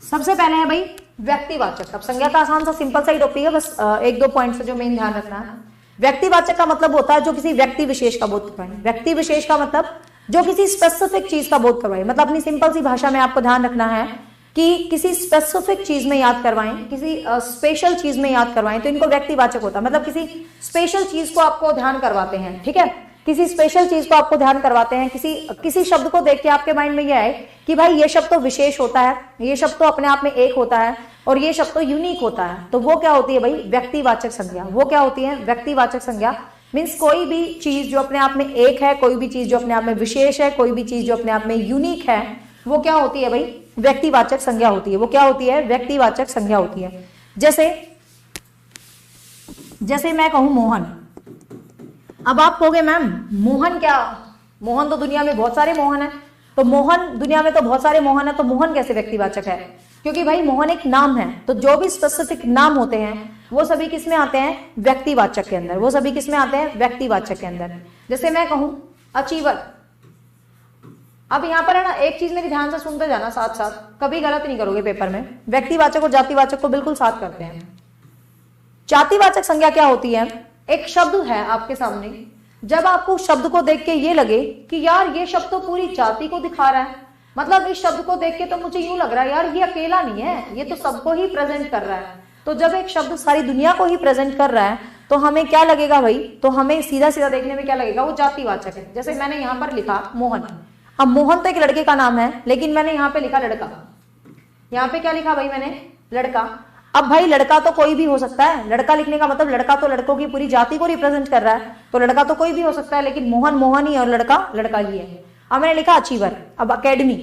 सबसे पहले है भाई व्यक्तिवाचक। अब संज्ञा का आसान सा सिंपल सा ही टॉपिक है, बस 1-2 पॉइंट से जो मेन ध्यान रखना है। व्यक्तिवाचक का मतलब होता है जो किसी व्यक्ति विशेष का बोध करवाए। व्यक्ति विशेष का मतलब जो किसी स्पेसिफिक चीज का बोध करवाए। मतलब अपनी सिंपल सी भाषा में आपको ध्यान रखना है कि किसी स्पेसिफिक चीज में याद करवाएं, किसी स्पेशल चीज में याद करवाएं, तो इनको व्यक्तिवाचक होता है। मतलब किसी स्पेशल चीज को आपको ध्यान करवाते हैं। ठीक है, किसी स्पेशल चीज को आपको ध्यान करवाते हैं। किसी शब्द को देख के आपके माइंड में यह है कि भाई ये शब्द तो विशेष होता है, ये शब्द तो अपने आप में एक होता है और ये शब्द तो यूनिक होता है। तो वो क्या होती है भाई, व्यक्तिवाचक संज्ञा। वो क्या होती है, व्यक्तिवाचक संज्ञा। मीन्स कोई भी चीज जो अपने आप में एक है, कोई भी चीज जो अपने आप में विशेष है, कोई भी चीज जो अपने आप में यूनिक है, वो क्या होती है भाई, व्यक्तिवाचक संज्ञा होती है। वो क्या होती है, व्यक्तिवाचक संज्ञा होती है। जैसे मैं कहूं मोहन, अब आप कहोगे मैम मोहन क्या, मोहन तो दुनिया में बहुत सारे मोहन है। तो मोहन दुनिया में तो बहुत सारे मोहन है, तो मोहन कैसे व्यक्तिवाचक है? क्योंकि भाई मोहन एक नाम है। तो जो भी स्पेसिफिक नाम होते हैं वो सभी किस में आते हैं, व्यक्तिवाचक के अंदर। वो सभी किस में आते हैं, व्यक्तिवाचक के अंदर। जैसे मैं कहूं अचीवर, अब यहाँ पर है ना, एक चीज मेरी ध्यान से सुनते जाना साथ साथ, कभी गलत नहीं करोगे पेपर में। व्यक्तिवाचक और जातिवाचक को बिल्कुल साथ करते हैं। जातिवाचक संज्ञा क्या होती है? एक शब्द है आपके सामने, जब आपको शब्द को देख के ये लगे कि यार ये शब्द तो पूरी जाति को दिखा रहा है, मतलब इस शब्द को देख के तो मुझे यूं लग रहा है यार ये अकेला नहीं है, ये तो सबको ही प्रेजेंट कर रहा है। तो जब एक शब्द सारी दुनिया को ही प्रेजेंट कर रहा है तो हमें क्या लगेगा भाई? तो हमें सीधा सीधा देखने में क्या लगेगा? वो जातिवाचक है। जैसे मैंने यहाँ पर लिखा मोहन, अब मोहन तो एक लड़के का नाम है, लेकिन मैंने यहाँ पे लिखा लड़का। यहाँ पे क्या लिखा भाई मैंने? लड़का। अब भाई लड़का तो कोई भी हो सकता है, लड़का लिखने का मतलब लड़का तो लड़कों की पूरी जाति को रिप्रेजेंट कर रहा है, तो लड़का तो कोई भी हो सकता है, लेकिन मोहन मोहन ही और लड़का लड़का ही है। अब मैंने लिखा अचीवर। अब अकेडमी,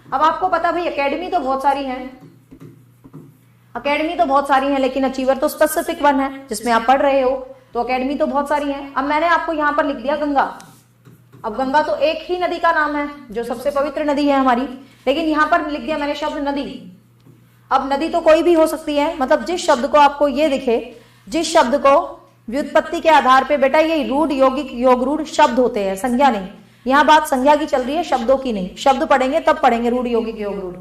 अब आपको पता भाई अकेडमी तो बहुत सारी है, अकेडमी तो बहुत सारी है, लेकिन अचीवर तो स्पेसिफिक वन है जिसमें आप पढ़ रहे हो, तो अकेडमी तो बहुत सारी है। अब मैंने आपको यहाँ पर लिख दिया गंगा। अब गंगा तो एक ही नदी का नाम है जो सबसे पवित्र नदी है हमारी, लेकिन यहाँ पर लिख दिया मैंने शब्द नदी। अब नदी तो कोई भी हो सकती है, मतलब जिस शब्द को आपको ये दिखे, जिस शब्द को व्युत्पत्ति के आधार पे, बेटा ये रूढ़ यौगिक योग रूढ़ शब्द होते हैं, संज्ञा नहीं। यहाँ बात संज्ञा की चल रही है, शब्दों की नहीं। शब्द पढ़ेंगे तब पढ़ेंगे रूढ़ यौगिक योग रूढ़।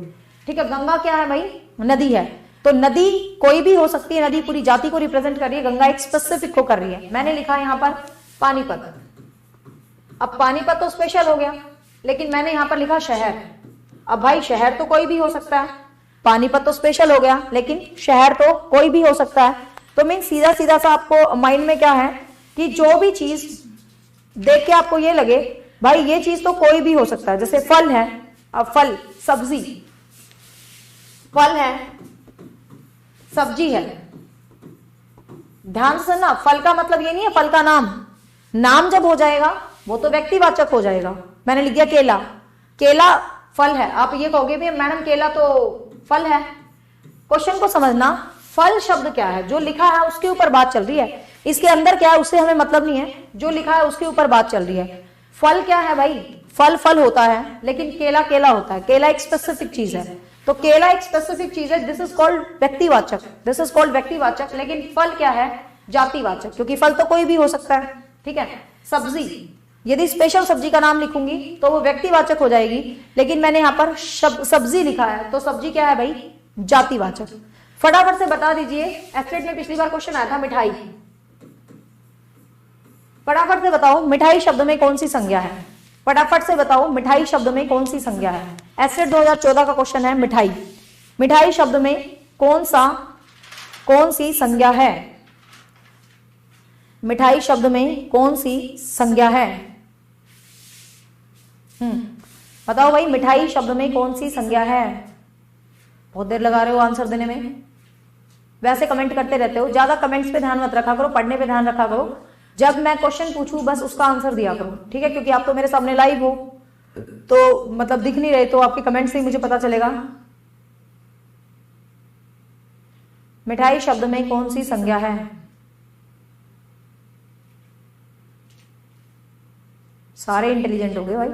ठीक है, गंगा क्या है भाई? नदी है। तो नदी कोई भी हो सकती है, नदी पूरी जाति को रिप्रेजेंट कर रही है, गंगा एक स्पेसिफिक को कर रही है। मैंने लिखा यहाँ पर पानीपत। अब पानीपत तो स्पेशल हो गया, लेकिन मैंने यहाँ पर लिखा शहर। अब भाई शहर तो कोई भी हो सकता है, पानीपत तो स्पेशल हो गया, लेकिन शहर तो कोई भी हो सकता है। तो मैं सीधा सीधा सा आपको माइंड में क्या है कि जो भी चीज देख के आपको ये लगे भाई ये चीज तो कोई भी हो सकता है, जैसे फल है, अब फल सब्जी, फल है सब्जी है। ध्यान से सुनना, फल का मतलब ये नहीं है फल का नाम, नाम जब हो जाएगा वो तो व्यक्तिवाचक हो जाएगा। मैंने लिख दिया केला, केला फल है। आप ये कहोगे भी मैडम केला तो फल है। क्वेश्चन को समझना, फल शब्द क्या है? जो लिखा है उसके ऊपर बात चल रही है, इसके अंदर क्या है उससे हमें मतलब नहीं है, जो लिखा है उसके ऊपर बात चल रही है। फल क्या है भाई? फल फल होता है, लेकिन केला केला होता है। केला एक स्पेसिफिक चीज है, तो केला एक स्पेसिफिक चीज है, दिस इज कॉल्ड व्यक्तिवाचक, दिस इज कॉल्ड व्यक्तिवाचक। लेकिन फल क्या है? जातिवाचक, क्योंकि फल तो कोई भी हो सकता है। ठीक है, सब्जी, यदि स्पेशल सब्जी का नाम लिखूंगी तो वो व्यक्तिवाचक हो जाएगी, लेकिन मैंने यहाँ पर सब्जी लिखा है, तो सब्जी क्या है भाई? जातिवाचक। फटाफट से बता दीजिए, एस्टेट में पिछली बार क्वेश्चन आया था मिठाई, फटाफट से बताओ मिठाई शब्द में कौन सी संज्ञा है? फटाफट से बताओ मिठाई शब्द में कौन सी संज्ञा है? एस्टेट 2014 का क्वेश्चन है मिठाई। मिठाई शब्द में कौन सी संज्ञा है? मिठाई शब्द में कौन सी संज्ञा है? बताओ भाई, मिठाई शब्द में कौन सी संज्ञा है? बहुत देर लगा रहे हो आंसर देने में, वैसे कमेंट करते रहते हो, ज्यादा कमेंट्स पे ध्यान मत रखा करो, पढ़ने पे ध्यान रखा करो। जब मैं क्वेश्चन पूछूं बस उसका आंसर दिया करो, ठीक है? क्योंकि आप तो मेरे सामने लाइव हो, तो मतलब दिख नहीं रहे, तो आपके कमेंट से ही मुझे पता चलेगा। मिठाई शब्द में कौन सी संज्ञा है? सारे इंटेलिजेंट हो गए भाई,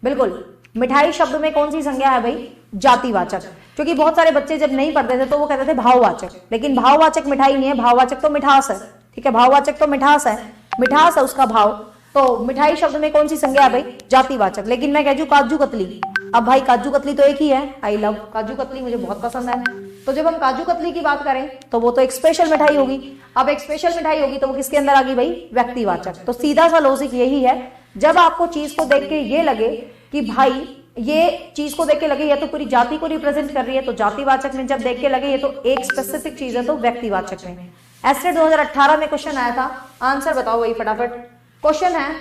बिल्कुल। मिठाई शब्द में कौन सी संज्ञा है भाई? जातिवाचक। क्योंकि बहुत सारे बच्चे जब नहीं पढ़ते थे तो वो कहते थे भाववाचक, लेकिन भाववाचक मिठाई नहीं है, भाववाचक तो मिठास है। ठीक है, भाववाचक तो मिठास है, मिठास है उसका भाव। तो मिठाई शब्द में कौन सी संज्ञा है भाई? जातिवाचक। लेकिन मैं कह दूं काजू कतली, अब भाई काजू कतली तो एक ही है, आई लव काजू कतली, मुझे बहुत पसंद है। तो जब हम काजू कतली की बात करें तो वो तो एक स्पेशल मिठाई होगी। अब एक स्पेशल मिठाई होगी तो वो किसके अंदर आ गई भाई? व्यक्तिवाचक। तो सीधा सा लॉजिक यही है, जब आपको चीज को देख के ये लगे कि भाई ये चीज को देख के लगे ये तो पूरी जाति को रिप्रेजेंट कर रही है, तो जातिवाचक में। जब देख के लगे ये तो एक स्पेसिफिक चीज है, तो व्यक्तिवाचक में। एस्टेट 2018 में क्वेश्चन आया था, आंसर बताओ वही फटाफट। क्वेश्चन है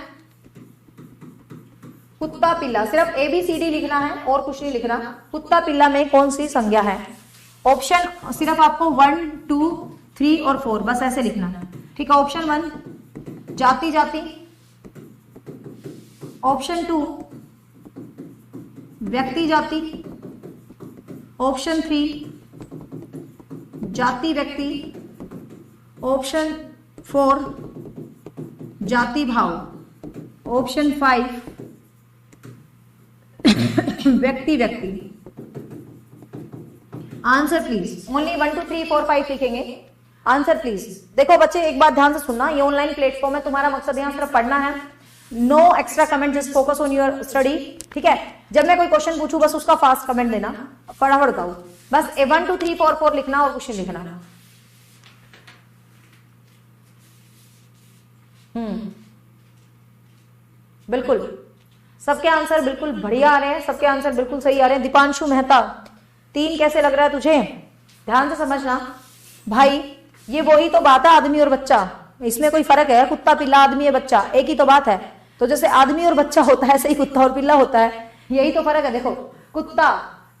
कुत्ता पिल्ला, सिर्फ ABCD लिखना है और कुछ नहीं लिखना। कुत्ता पिल्ला में कौन सी संज्ञा है? ऑप्शन सिर्फ आपको 1, 2, 3 और 4 बस ऐसे लिखना है। ठीक है, ऑप्शन 1 जाति जाति, ऑप्शन 2 व्यक्ति जाति, ऑप्शन 3 जाति व्यक्ति, ऑप्शन 4 जाति भाव, ऑप्शन 5 व्यक्ति व्यक्ति। आंसर प्लीज, ओनली 1, 2, 3, 4, 5 लिखेंगे। Answer please. देखो बच्चे एक बात ध्यान से सुनना, ये ऑनलाइन प्लेटफॉर्म है, तुम्हारा मकसद यहाँ सिर्फ पढ़ना है। No extra comment, just focus on your study. ठीक है, जब मैं कोई क्वेश्चन पूछूं बस उसका फास्ट कमेंट देना, फटाफट बताओ, बस 1 2 3 4 4 लिखना और क्वेश्चन लिखना। बिल्कुल सबके आंसर बिल्कुल बढ़िया आ रहे हैं, सबके आंसर बिल्कुल सही आ रहे हैं। दीपांशु मेहता 3 कैसे लग रहा है तुझे? ध्यान से समझना भाई, ये वही तो बात है आदमी और बच्चा, इसमें कोई फर्क है? कुत्ता पिल्ला आदमी है बच्चा एक ही तो बात है। तो जैसे आदमी और बच्चा होता है ऐसे ही कुत्ता और पिल्ला होता है, यही तो फर्क है। देखो कुत्ता,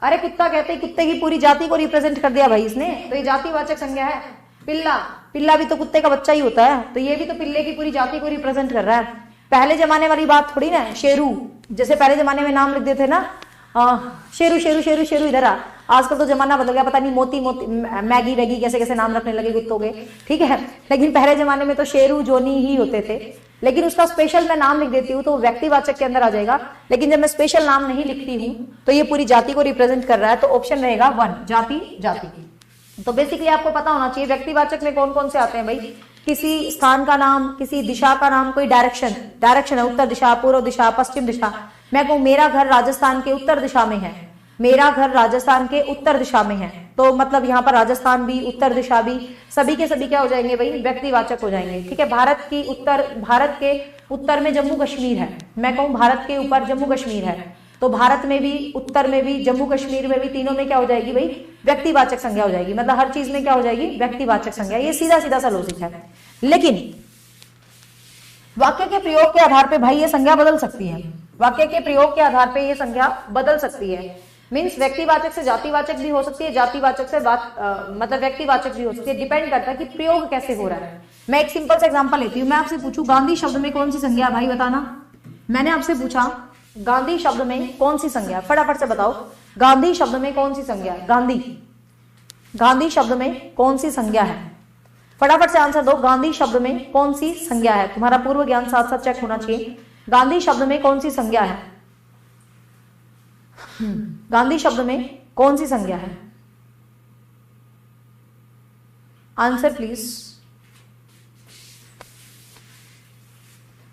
अरे कुत्ता कहते हैं कुत्ते की पूरी जाति को रिप्रेजेंट कर दिया भाई इसने, तो ये जातिवाचक संज्ञा है। पिल्ला, पिल्ला भी तो कुत्ते का बच्चा ही होता है, तो ये भी तो पिल्ले की पूरी जाति को रिप्रेजेंट कर रहा है। पहले जमाने वाली बात थोड़ी ना, शेरू जैसे पहले जमाने में नाम लिख देते ना, शेरू शेरू शेरू शेरू इधर आ। आजकल तो जमाना बदल गया, पता नहीं मोती मोती मैगी वैगी कैसे कैसे नाम रखने लगे कुत्तों के, ठीक है। लेकिन पहले जमाने में तो शेरू जोनी ही होते थे। लेकिन उसका स्पेशल मैं नाम लिख देती हूँ तो व्यक्तिवाचक के अंदर आ जाएगा, लेकिन जब मैं स्पेशल नाम नहीं लिखती हूँ तो ये पूरी जाति को रिप्रेजेंट कर रहा है, तो ऑप्शन रहेगा 1 जाति जाति। तो बेसिकली आपको पता होना चाहिए व्यक्तिवाचक में कौन कौन से आते हैं भाई। किसी स्थान का नाम, किसी दिशा का नाम, कोई डायरेक्शन, डायरेक्शन है उत्तर दिशा, पूर्व दिशा, पश्चिम दिशा। मैं कहूँ मेरा घर राजस्थान के उत्तर दिशा में है, मेरा घर राजस्थान के उत्तर दिशा में है, तो मतलब यहाँ पर राजस्थान भी उत्तर दिशा भी सभी के सभी क्या हो जाएंगे भाई, व्यक्तिवाचक हो जाएंगे। ठीक है, भारत के उत्तर में जम्मू कश्मीर है, मैं कहूँ भारत के ऊपर जम्मू कश्मीर है, तो भारत में भी, उत्तर में भी, जम्मू कश्मीर में भी, तीनों में क्या हो जाएगी भाई, व्यक्तिवाचक संज्ञा हो जाएगी। मतलब हर चीज में क्या हो जाएगी, व्यक्तिवाचक संज्ञा। ये सीधा सीधा सा लॉजिक है। लेकिन वाक्य के प्रयोग के आधार पे भाई ये संज्ञा बदल सकती है, वाक्य के प्रयोग के आधार पे ये संज्ञा बदल सकती है। मीन्स व्यक्तिवाचक से जातिवाचक भी हो सकती है, जातिवाचक से मतलब व्यक्तिवाचक भी हो सकती है, डिपेंड करता है कि प्रयोग कैसे हो रहा है। मैं एक सिंपल सा एग्जांपल लेती हूँ, मैं आपसे पूछूं गांधी शब्द में कौन सी संज्ञा भाई बताना। मैंने आपसे पूछा गांधी शब्द में कौन सी संज्ञा, फटाफट से बताओ गांधी शब्द में कौन सी संज्ञा, गांधी, गांधी शब्द में कौन सी संज्ञा है, फटाफट से आंसर दो। गांधी शब्द में कौन सी संज्ञा है, तुम्हारा पूर्व ज्ञान साथ साथ चेक होना चाहिए। गांधी शब्द में कौन सी संज्ञा है, गांधी शब्द में कौन सी संज्ञा है, आंसर प्लीज।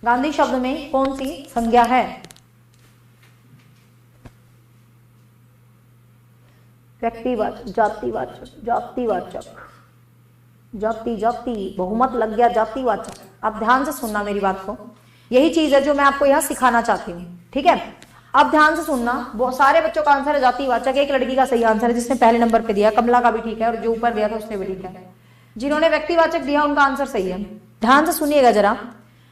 गांधी शब्द में कौन सी संज्ञा है, व्यक्तिवाचक, जातिवाचक, जातिवाचक, जाति जाति, बहुमत लग गया जातिवाचक। अब ध्यान से सुनना मेरी बात को, यही चीज है जो मैं आपको यहाँ सिखाना चाहती हूँ। ठीक है, अब ध्यान से सुनना, बहुत सारे बच्चों का आंसर है जातिवाचक। एक लड़की का सही आंसर है जिसने पहले नंबर पे दिया, कमला का भी ठीक है, और जो ऊपर दिया था उसने भी ठीक है। जिन्होंने व्यक्तिवाचक दिया उनका आंसर सही है। ध्यान से सुनिएगा जरा,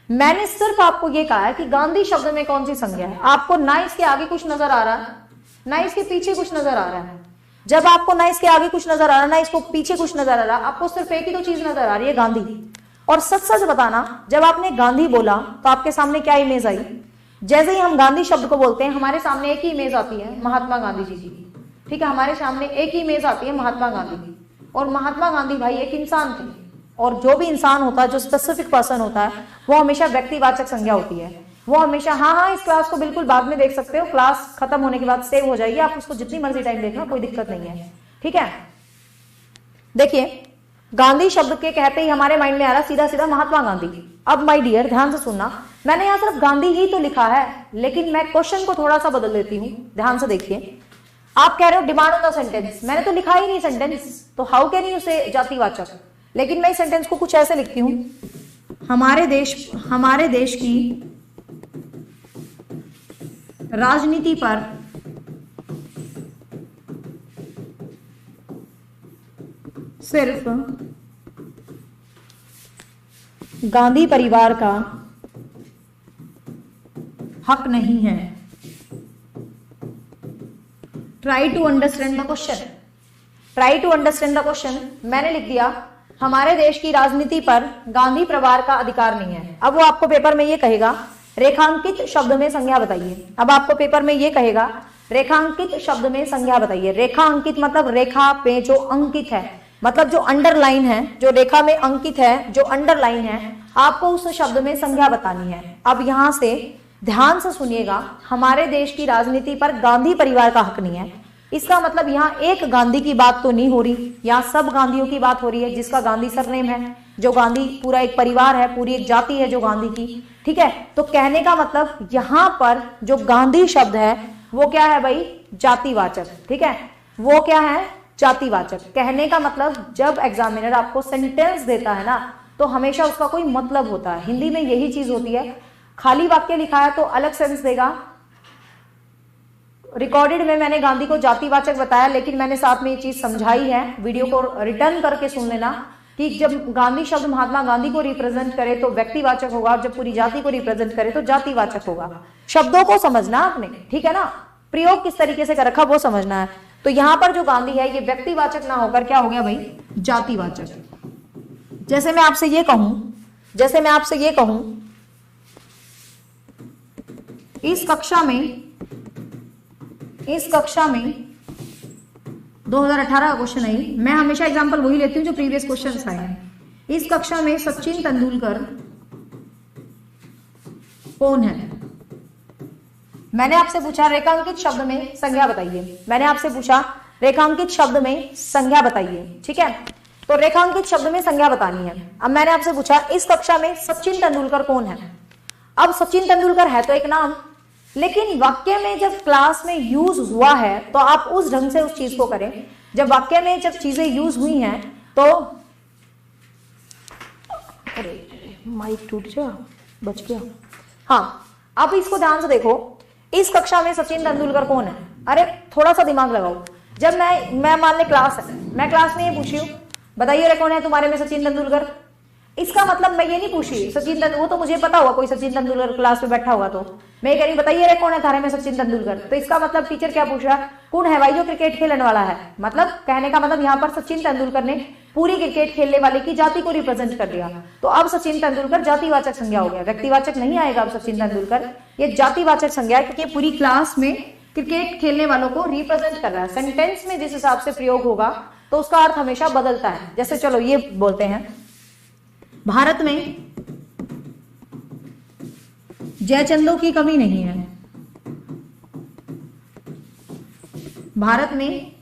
मैंने सिर्फ आपको ये कहा है कि गांधी शब्द में कौन सी संज्ञा है। आपको ना इसके आगे कुछ नजर आ रहा है, ना इसके पीछे कुछ नजर आ रहा है। जब आपको ना इसके आगे कुछ नजर आ रहा है, ना इसको पीछे कुछ नजर आ रहा है, आपको सिर्फ एक ही तो चीज नजर आ रही है, गांधी। और सच सच बताना, जब आपने गांधी बोला तो आपके सामने क्या इमेज आई? जैसे ही हम गांधी शब्द को बोलते हैं हमारे सामने एक ही इमेज आती है, महात्मा गांधी जी की। ठीक है, हमारे सामने एक ही इमेज आती है, महात्मा गांधी की। और महात्मा गांधी भाई एक इंसान थे, और जो भी इंसान होता है, जो स्पेसिफिक पर्सन होता है, वो हमेशा व्यक्तिवाचक संज्ञा होती है। वो हमेशा, हाँ, इस क्लास को बिल्कुल बाद में देख सकते हो, क्लास खत्म होने के बाद सेव हो जाएगी, आप उसको जितनी मर्जी टाइम देखना, कोई दिक्कत नहीं है। ठीक है, देखिए गांधी शब्द के कहते ही हमारे माइंड में आ रहा सीधा सीधा महात्मा गांधी। अब माय डियर ध्यान से सुनना, मैंने यहाँ सिर्फ गांधी ही तो लिखा है, लेकिन मैं क्वेश्चन को थोड़ा सा बदल देती हूँ। ध्यान से देखिए, आप कह रहे हो डिमांड ऑन द सेंटेंस, मैंने तो लिखा ही नहीं सेंटेंस, तो हाउ कैन यू से जातिवाचक। लेकिन मैं इस सेंटेंस को कुछ ऐसे लिखती हूँ, हमारे देश की राजनीति पर सिर्फ गांधी परिवार का हक नहीं है। Try to understand the question, try to understand the question. मैंने लिख दिया हमारे देश की राजनीति पर गांधी परिवार का अधिकार नहीं है। अब वो आपको पेपर में ये कहेगा रेखांकित शब्द में संज्ञा बताइए। अब आपको पेपर में ये कहेगा रेखांकित शब्द में संज्ञा बताइए। रेखा अंकित मतलब रेखा पे जो अंकित है, मतलब जो अंडरलाइन है, जो रेखा में अंकित है, जो अंडरलाइन है, आपको उस शब्द में संज्ञा बतानी है। अब यहां से ध्यान से सुनिएगा, हमारे देश की राजनीति पर गांधी परिवार का हक नहीं है। इसका मतलब यहाँ एक गांधी की बात तो नहीं हो रही, यहाँ सब गांधियों की बात हो रही है जिसका गांधी सरनेम है। जो गांधी पूरा एक परिवार है, पूरी एक जाति है जो गांधी की, ठीक है। तो कहने का मतलब यहां पर जो गांधी शब्द है वो क्या है भाई, जातिवाचक, ठीक है, वो क्या है, जातिवाचक। कहने का मतलब जब एग्जामिनर आपको सेंटेंस देता है ना तो हमेशा उसका कोई मतलब होता है। हिंदी में यही चीज होती है, खाली वाक्य लिखा है तो अलग सेंस देगा। रिकॉर्डेड में मैंने गांधी को जातिवाचक बताया, लेकिन मैंने साथ में ये चीज समझाई है, वीडियो को रिटर्न करके सुन लेना, कि जब गांधी शब्द महात्मा गांधी को रिप्रेजेंट करे तो व्यक्तिवाचक होगा, और जब पूरी जाति को रिप्रेजेंट करे तो जातिवाचक होगा। शब्दों को समझना आपने, ठीक है ना, प्रयोग किस तरीके से कर रखा वो समझना है। तो यहां पर जो गांधी है ये व्यक्तिवाचक ना होकर क्या हो गया भाई, जातिवाचक। जैसे मैं आपसे ये कहूं, इस कक्षा में 2018 का क्वेश्चन है, मैं हमेशा एग्जांपल वही लेती हूँ जो प्रीवियस क्वेश्चन आए हैं। इस कक्षा में सचिन तेंदुलकर कौन है? मैंने आपसे पूछा रेखांकित शब्द में संज्ञा बताइए, ठीक है। तो रेखांकित शब्द में संज्ञा बतानी है। अब मैंने आपसे पूछा इस कक्षा में सचिन तेंदुलकर कौन है? अब सचिन तेंदुलकर है तो एक नाम, लेकिन वाक्य में जब क्लास में यूज हुआ है तो आप उस ढंग से उस चीज को करें। जब वाक्य में जब चीजें यूज हुई हैं तो, अरे माइक टूट गया, बच गया। हाँ, अब इसको ध्यान से देखो, इस कक्षा में सचिन तेंदुलकर कौन है? अरे थोड़ा सा दिमाग लगाओ। जब मैं मान ले क्लास है, मैं क्लास में ये पूछ रही हूँ बताइए रे कौन है तुम्हारे में सचिन तेंदुलकर, इसका मतलब मैं ये नहीं पूछ रही सचिन तेंदुलकर, वो तो मुझे पता होगा कोई सचिन तेंदुलकर क्लास में बैठा होगा, तो मैं कह रही बताइए रे कौन है थारे में सचिन तेंदुलकर। तो इसका मतलब टीचर क्या पूछ रहा है, कौन है भाई जो क्रिकेट खेलने वाला है। मतलब कहने का मतलब यहाँ पर सचिन तेंदुलकर ने पूरी क्रिकेट खेलने वाले की जाति को रिप्रेजेंट कर दिया। तो अब सचिन तेंदुलकर जातिवाचक संज्ञा हो गया, व्यक्तिवाचक नहीं आएगा अब सचिन तेंदुलकर, ये जातिवाचक संज्ञा है, क्योंकि पूरी क्लास में क्रिकेट खेलने वालों को रिप्रेजेंट कर रहा है। सेंटेंस में जिस हिसाब से प्रयोग होगा तो उसका अर्थ हमेशा बदलता है। जैसे चलो ये बोलते हैं, भारत में जयचंदों की कमी नहीं है। भारत में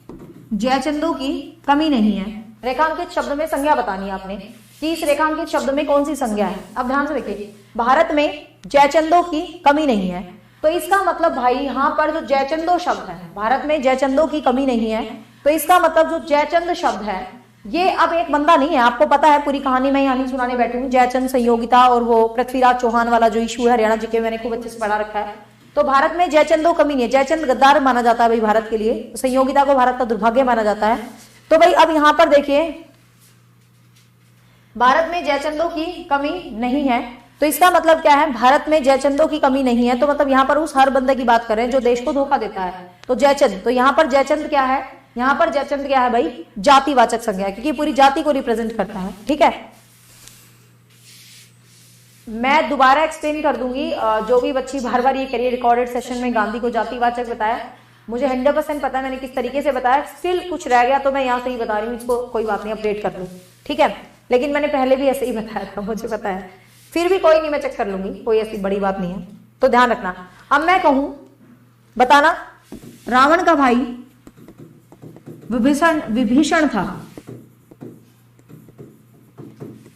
जयचंदों की कमी नहीं है। रेखांकित शब्द में संज्ञा बतानी है आपने कि इस रेखांकित शब्द में कौन सी संज्ञा है। अब ध्यान से देखिए, भारत में जयचंदों की कमी नहीं है, तो इसका मतलब भाई यहाँ पर जो जयचंदो शब्द है, भारत में जयचंदों की कमी नहीं है, तो इसका मतलब जो जयचंद शब्द है ये अब एक बंदा नहीं है। आपको पता है पूरी कहानी मैं यहाँ नहीं सुनाने बैठी हूँ, जयचंद संयोगिता और वो पृथ्वीराज चौहान वाला जो इशू है हरियाणा जी के, मैंने खूब अच्छे से पढ़ा रखा है। तो भारत में जयचंदों कमी नहीं है, जयचंद गद्दार माना जाता है भाई भारत के लिए, संयोगिता को भारत का दुर्भाग्य माना जाता है। तो भाई अब यहाँ पर देखिए, भारत में जयचंदों की कमी नहीं है, तो इसका मतलब क्या है, भारत में जयचंदों की कमी नहीं है, तो मतलब यहाँ पर उस हर बंदे की बात कर रहे हैं जो देश को धोखा देता है। तो जयचंद, तो यहाँ पर जयचंद क्या है, यहाँ पर जयचंद क्या है भाई, जातिवाचक संज्ञा, क्योंकि पूरी जाति को रिप्रेजेंट करता है। ठीक है, मैं दोबारा एक्सप्लेन कर दूंगी, जो भी बच्ची बार बार ये करिए रिकॉर्डेड सेशन में गांधी को जातिवाचक बताया, मुझे 100% पता है मैंने किस तरीके से बताया, स्टिल कुछ रह गया तो मैं यहाँ से ही बता रही हूँ, इसको कोई बात नहीं अपडेट कर लूँ। ठीक है, लेकिन मैंने पहले भी ऐसे ही बताया था, मुझे पता है, फिर भी कोई नहीं, मैं चेक कर लूंगी, कोई ऐसी बड़ी बात नहीं है, तो ध्यान रखना। अब मैं कहूं, बताना, रावण का भाई विभीषण था,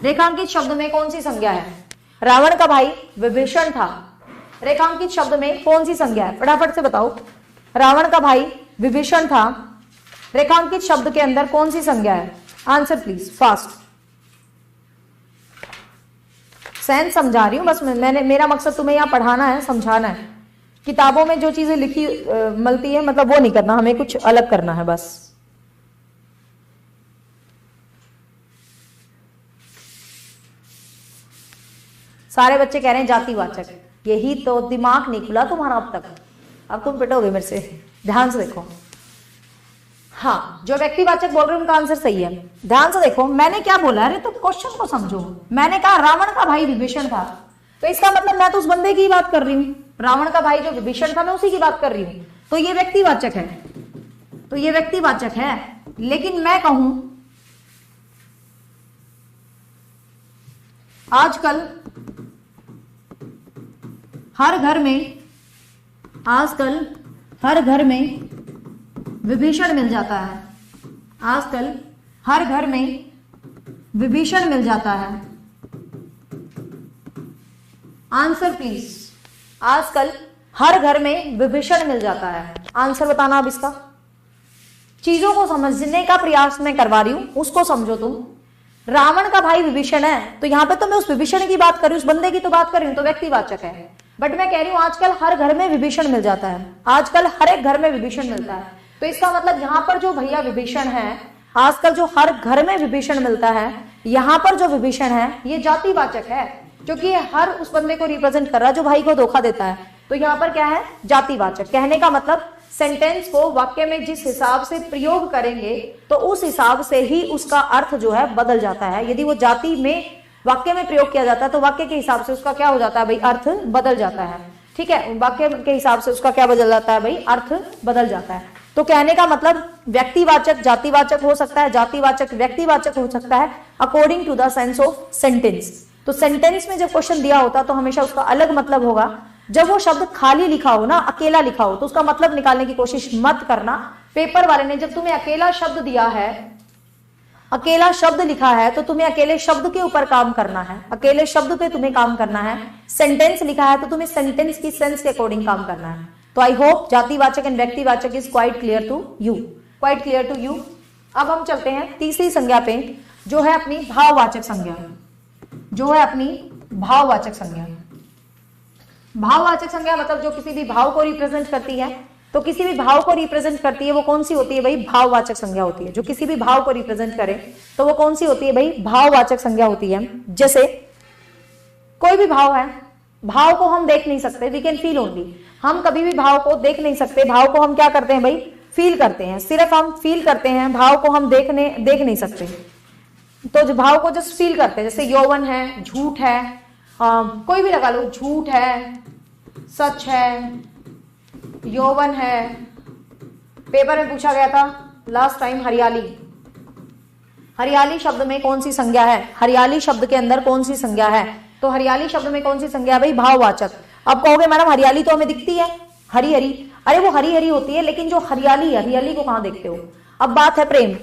रेखांकित शब्द में कौन सी संज्ञा है? रावण का भाई विभीषण था, रेखांकित शब्द में कौन सी संज्ञा है? फटाफट से बताओ, रावण का भाई विभीषण था, रेखांकित शब्द के अंदर कौन सी संज्ञा है? Answer please fast. सेंस समझा रही हूं बस, मेरा मकसद तुम्हें यहाँ पढ़ाना है, समझाना है। किताबों में जो चीजें लिखी मिलती है मतलब वो नहीं करना, हमें कुछ अलग करना है बस। सारे बच्चे कह रहे हैं जातिवाचक, यही तो दिमाग नहीं खुला तुम्हारा अब तक, अब तुम पिटोगे मेरे से। ध्यान से देखो, हाँ जो व्यक्तिवाचक बोल रहे हैं उनका आंसर सही है। ध्यान से देखो मैंने क्या बोला, अरे तो क्वेश्चन को समझो। मैंने कहा रावण का भाई विभीषण था, तो इसका मतलब मैं तो उस बंदे की बात कर रही हूँ, रावण का भाई जो विभीषण था मैं उसी की बात कर रही हूँ, तो ये व्यक्तिवाचक है, तो ये व्यक्तिवाचक है। लेकिन मैं कहूं आजकल हर घर में, आजकल हर घर में विभीषण मिल जाता है, आजकल हर घर में विभीषण मिल जाता है? Answer please. आजकल हर घर में विभीषण मिल जाता है। आंसर बताना अब इसका। चीजों को समझने का प्रयास मैं करवा रही हूं, उसको समझो तुम। रावण का भाई विभीषण है, तो यहां पे तो मैं उस विभीषण की बात कर रही हूं, उस बंदे की तो बात कर रही हूं, तो व्यक्तिवाचक है। बट मैं कह रही हूं आजकल हर घर में विभीषण मिल जाता है, आजकल हर एक घर में विभीषण मिलता है। तो इसका मतलब यहां पर जो भैया विभीषण है, आजकल जो हर घर में विभीषण मिलता है, यहां पर जो विभीषण है ये जातिवाचक है, क्योंकि ये हर उस बंदे को रिप्रेजेंट कर रहा है जो भाई को धोखा देता है। तो यहां पर क्या है? जातिवाचक। कहने का मतलब सेंटेंस को वाक्य में जिस हिसाब से प्रयोग करेंगे तो उस हिसाब से ही उसका अर्थ जो है बदल जाता है। यदि वो जाति में वाक्य में प्रयोग किया जाता है तो वाक्य के हिसाब से उसका क्या हो जाता है भाई? अर्थ बदल जाता है। ठीक है, वाक्य के हिसाब से उसका क्या बदल जाता है भाई? अर्थ बदल जाता है। तो कहने का मतलब व्यक्तिवाचक जातिवाचक हो सकता है, जातिवाचक व्यक्तिवाचक हो सकता है, according to the sense of sentence. तो सेंटेंस में जब क्वेश्चन दिया होता तो हमेशा उसका अलग मतलब होगा। जब वो शब्द खाली लिखा हो ना, अकेला लिखा हो, तो उसका मतलब निकालने की कोशिश मत करना। पेपर वाले ने जब तुम्हें अकेला शब्द दिया है, अकेला शब्द लिखा है, तो तुम्हें अकेले शब्द के ऊपर काम करना है, अकेले शब्द पे तुम्हें काम करना है। सेंटेंस लिखा है तो तुम्हें सेंटेंस की सेंस के अकॉर्डिंग काम करना है। तो आई होप जातिवाचक एंड व्यक्तिवाचक is quite clear to you, quite clear to you. अब हम चलते हैं तीसरी संज्ञा पे, जो है अपनी भाववाचक संज्ञा, जो है अपनी भाववाचक संज्ञा। भाववाचक संज्ञा मतलब जो किसी भी भाव को रिप्रेजेंट करती है। तो किसी भी भाव को रिप्रेजेंट करती है वो कौन सी होती है भाई? भाववाचक संज्ञा होती है। जो किसी भी भाव को रिप्रेजेंट करे तो वो कौन सी होती है भाई? भाववाचक संज्ञा होती है। जैसे कोई भी भाव है, भाव को हम देख नहीं सकते, वी कैन फील ओनली। हम कभी भी भाव को देख नहीं सकते, भाव को हम क्या करते हैं भाई? फील करते हैं, सिर्फ हम फील करते हैं, भाव को हम देख नहीं सकते। तो जो भाव को जस्ट फील करते हैं, जैसे यौवन है, झूठ है, कोई भी लगा लो, झूठ है, सच है, यौवन है। पेपर में पूछा गया था लास्ट टाइम हरियाली, हरियाली शब्द में कौन सी संज्ञा है? हरियाली शब्द के अंदर कौन सी संज्ञा है? तो हरियाली शब्द में कौन सी संज्ञा है भाई? भाववाचक। अब कहोगे मैडम हरियाली तो हमें दिखती है, हरी हरी, अरे वो हरी हरी होती है, लेकिन जो हरियाली है, हरियाली को कहां देखते हो? अब बात है प्रेम।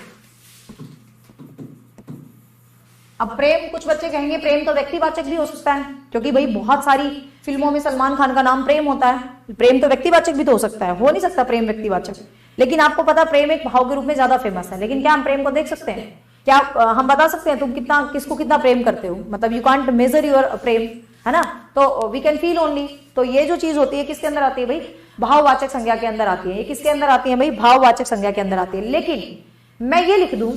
अब प्रेम, कुछ बच्चे कहेंगे प्रेम तो व्यक्तिवाचक भी हो सकता है, क्योंकि भाई बहुत सारी फिल्मों में सलमान खान का नाम प्रेम होता है। प्रेम तो व्यक्तिवाचक भी तो हो सकता है, हो नहीं सकता प्रेम व्यक्तिवाचक। लेकिन आपको पता प्रेम एक भाव के रूप में ज्यादा फेमस है, लेकिन क्या हम प्रेम को देख सकते हैं? क्या हम बता सकते हैं तुम किसको कितना प्रेम करते हो? मतलब यू कांट मेजर योर प्रेम, है ना? तो वी कैन फील ओनली। तो ये जो चीज होती है किसके अंदर आती है भाई? भाववाचक संज्ञा के अंदर आती है। ये किसके अंदर आती है भाई? भाववाचक संज्ञा के अंदर आती है। लेकिन मैं ये लिख दूं,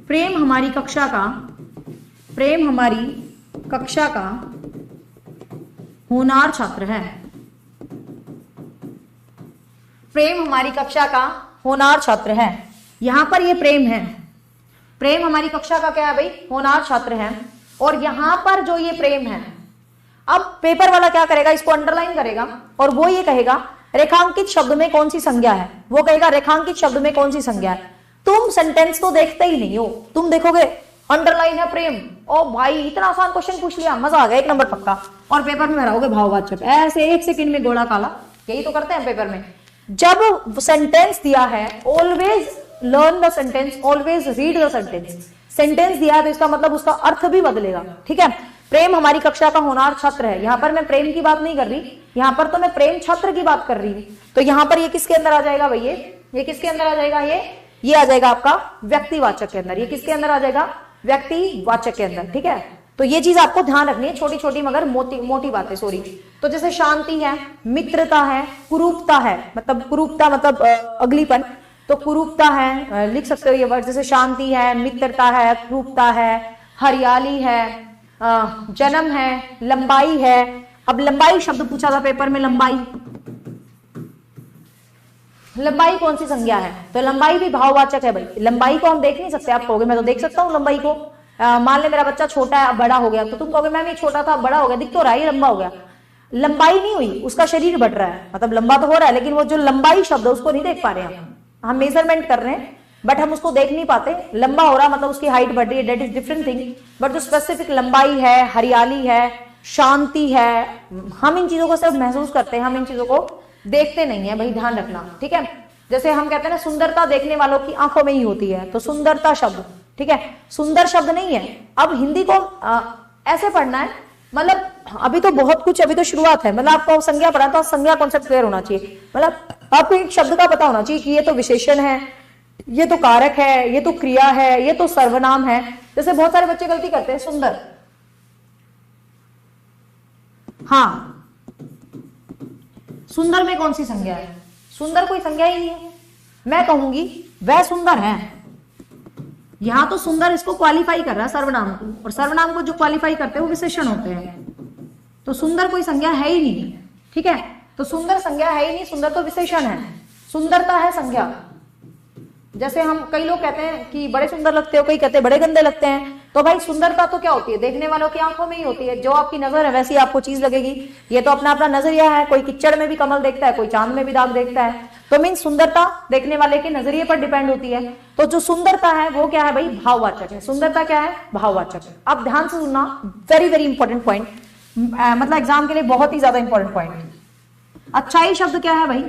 प्रेम हमारी कक्षा का, प्रेम हमारी कक्षा का होनहार छात्र है। प्रेम हमारी कक्षा का होनहार छात्र है। यहां पर ये प्रेम है, प्रेम हमारी कक्षा का क्या है भाई? होनहार छात्र है। और यहां पर जो ये प्रेम है, अब पेपर वाला क्या करेगा? इसको अंडरलाइन करेगा और वो ये कहेगा रेखांकित शब्द में कौन सी संज्ञा है? वो कहेगा रेखांकित शब्द में कौन सी संज्ञा है? तुम सेंटेंस तो देखते ही नहीं हो, तुम देखोगे अंडरलाइन है प्रेम। ओ भाई इतना आसान क्वेश्चन पूछ लिया, मजा आ गया, एक नंबर पक्का। और पेपर में हराओगे भाववाचक, ऐसे एक सेकंड में गोला काला। यही तो करते हैं पेपर में। जब सेंटेंस दिया है, always learn the sentence, always read the sentence. Sentence दिया है तो इसका मतलब उसका अर्थ भी बदलेगा। ठीक है, प्रेम हमारी कक्षा का होनहार छात्र है। यहां पर मैं प्रेम की बात नहीं कर रही, यहां पर तो मैं प्रेम छात्र की बात कर रही हूं। तो यहां पर ये किसके अंदर आ जाएगा भाई? ये किसके अंदर आ जाएगा? ये आ जाएगा आपका व्यक्तिवाचक के अंदर। ये किसके अंदर आ जाएगा? व्यक्तिवाचक के अंदर। ठीक है, तो ये चीज आपको ध्यान रखनी है, छोटी छोटी मगर मोटी बातें। सॉरी, तो जैसे शांति है, मित्रता है, कुरूपता है, मतलब कुरूपता मतलब अगलीपन, तो कुरूपता है, लिख सकते हो ये वर्ड। जैसे शांति है, मित्रता है, कुरूपता है, हरियाली है, जन्म है, लंबाई है। अब लंबाई शब्द पूछा था पेपर में, लंबाई कौन सी संज्ञा है? तो लंबाई भी भाववाचक है भाई। लंबाई को हम देख नहीं सकते। आप कहोगे मैं तो देख सकता हूँ लंबाई को। मान ले मेरा बच्चा छोटा है, अब बड़ा हो गया, तो तुम कहोगे मैम ये छोटा था, बड़ा हो गया, दिख तो रहा है लंबा हो गया। लंबाई नहीं हुई, उसका शरीर बढ़ रहा है, मतलब लंबा तो हो रहा है, लेकिन वो जो लंबाई शब्द है उसको नहीं देख पा रहे हैं। हम मेजरमेंट कर रहे हैं बट हम उसको देख नहीं पाते। लंबा हो रहा मतलब उसकी हाइट बढ़ रही है, that is different thing. But जो स्पेसिफिक लंबाई है, हरियाली है, शांति है, हम इन चीजों को सिर्फ महसूस करते हैं, हम इन चीजों को देखते नहीं है भाई, ध्यान रखना। ठीक है, जैसे हम कहते हैं ना सुंदरता देखने वालों की आंखों में ही होती है, तो सुंदरता शब्द ठीक है, सुंदर शब्द नहीं है। अब हिंदी को ऐसे पढ़ना है, मतलब अभी तो बहुत कुछ, अभी तो शुरुआत है, मतलब आपको संज्ञा पढ़ा तो संज्ञा कॉन्सेप्ट क्लियर होना चाहिए, मतलब आपको एक शब्द का पता होना चाहिए कि ये तो विशेषण है, ये तो कारक है, ये तो क्रिया है, ये तो सर्वनाम है। जैसे बहुत सारे बच्चे गलती करते हैं, सुंदर, हाँ सुंदर में कौन सी संज्ञा है? सुंदर कोई संज्ञा ही नहीं है। मैं कहूंगी वह सुंदर है, यहां तो सुंदर इसको क्वालिफाई कर रहा है सर्वनाम को, और सर्वनाम को जो क्वालिफाई करते हैं वो विशेषण होते हैं, तो सुंदर कोई संज्ञा है ही नहीं। ठीक है, तो सुंदर संज्ञा है ही नहीं, सुंदर तो विशेषण है, सुंदरता है संज्ञा। जैसे हम, कई लोग कहते हैं कि बड़े सुंदर लगते हो, कई कहते हैं बड़े गंदे लगते हैं, तो भाई सुंदरता तो क्या होती है? देखने वालों की आंखों में ही होती है, जो आपकी नजर है वैसी आपको चीज लगेगी। ये तो अपना अपना नजरिया है, कोई किच्चड़ में भी कमल देखता है, कोई चांद में भी दाग देखता है, तो मीन सुंदरता देखने वाले के नजरिए पर डिपेंड होती है। तो जो सुंदरता है वो क्या है भाई? भाववाचक है। सुंदरता क्या है? भाववाचक है। अब ध्यान से सुनना, वेरी वेरी इंपॉर्टेंट पॉइंट, मतलब एग्जाम के लिए बहुत ही ज्यादा इंपॉर्टेंट पॉइंट। अच्छाई शब्द क्या है भाई?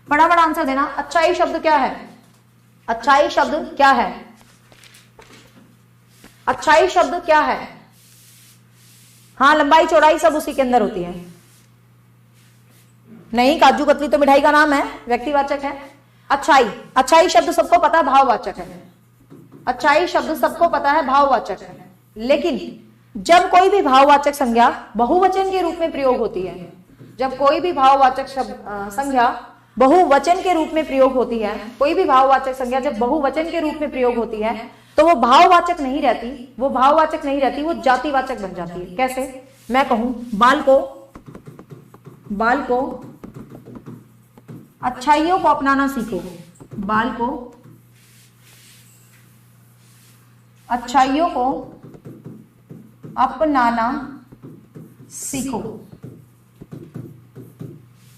फटाफट आंसर देना, अच्छाई शब्द क्या है? अच्छाई शब्द क्या है? अच्छाई शब्द क्या है? हाँ, लंबाई चौड़ाई सब उसी के अंदर होती है। नहीं, काजू कतली तो मिठाई का नाम है, व्यक्तिवाचक है। अच्छाई, अच्छाई शब्द सबको पता है भाववाचक है। अच्छाई शब्द सबको पता है भाववाचक है, लेकिन जब कोई भी भाववाचक संज्ञा बहुवचन के रूप में प्रयोग होती है, जब कोई भी भाववाचक संज्ञा बहुवचन के रूप में प्रयोग होती है, कोई भी भाववाचक संज्ञा जब बहुवचन के रूप में प्रयोग होती है, तो वो भाववाचक नहीं रहती, वो भाववाचक नहीं रहती, वो जातिवाचक बन जाती है। कैसे? मैं कहूं बाल को अच्छाइयों को अपनाना सीखो, बाल को अच्छाइयों को अपनाना सीखो।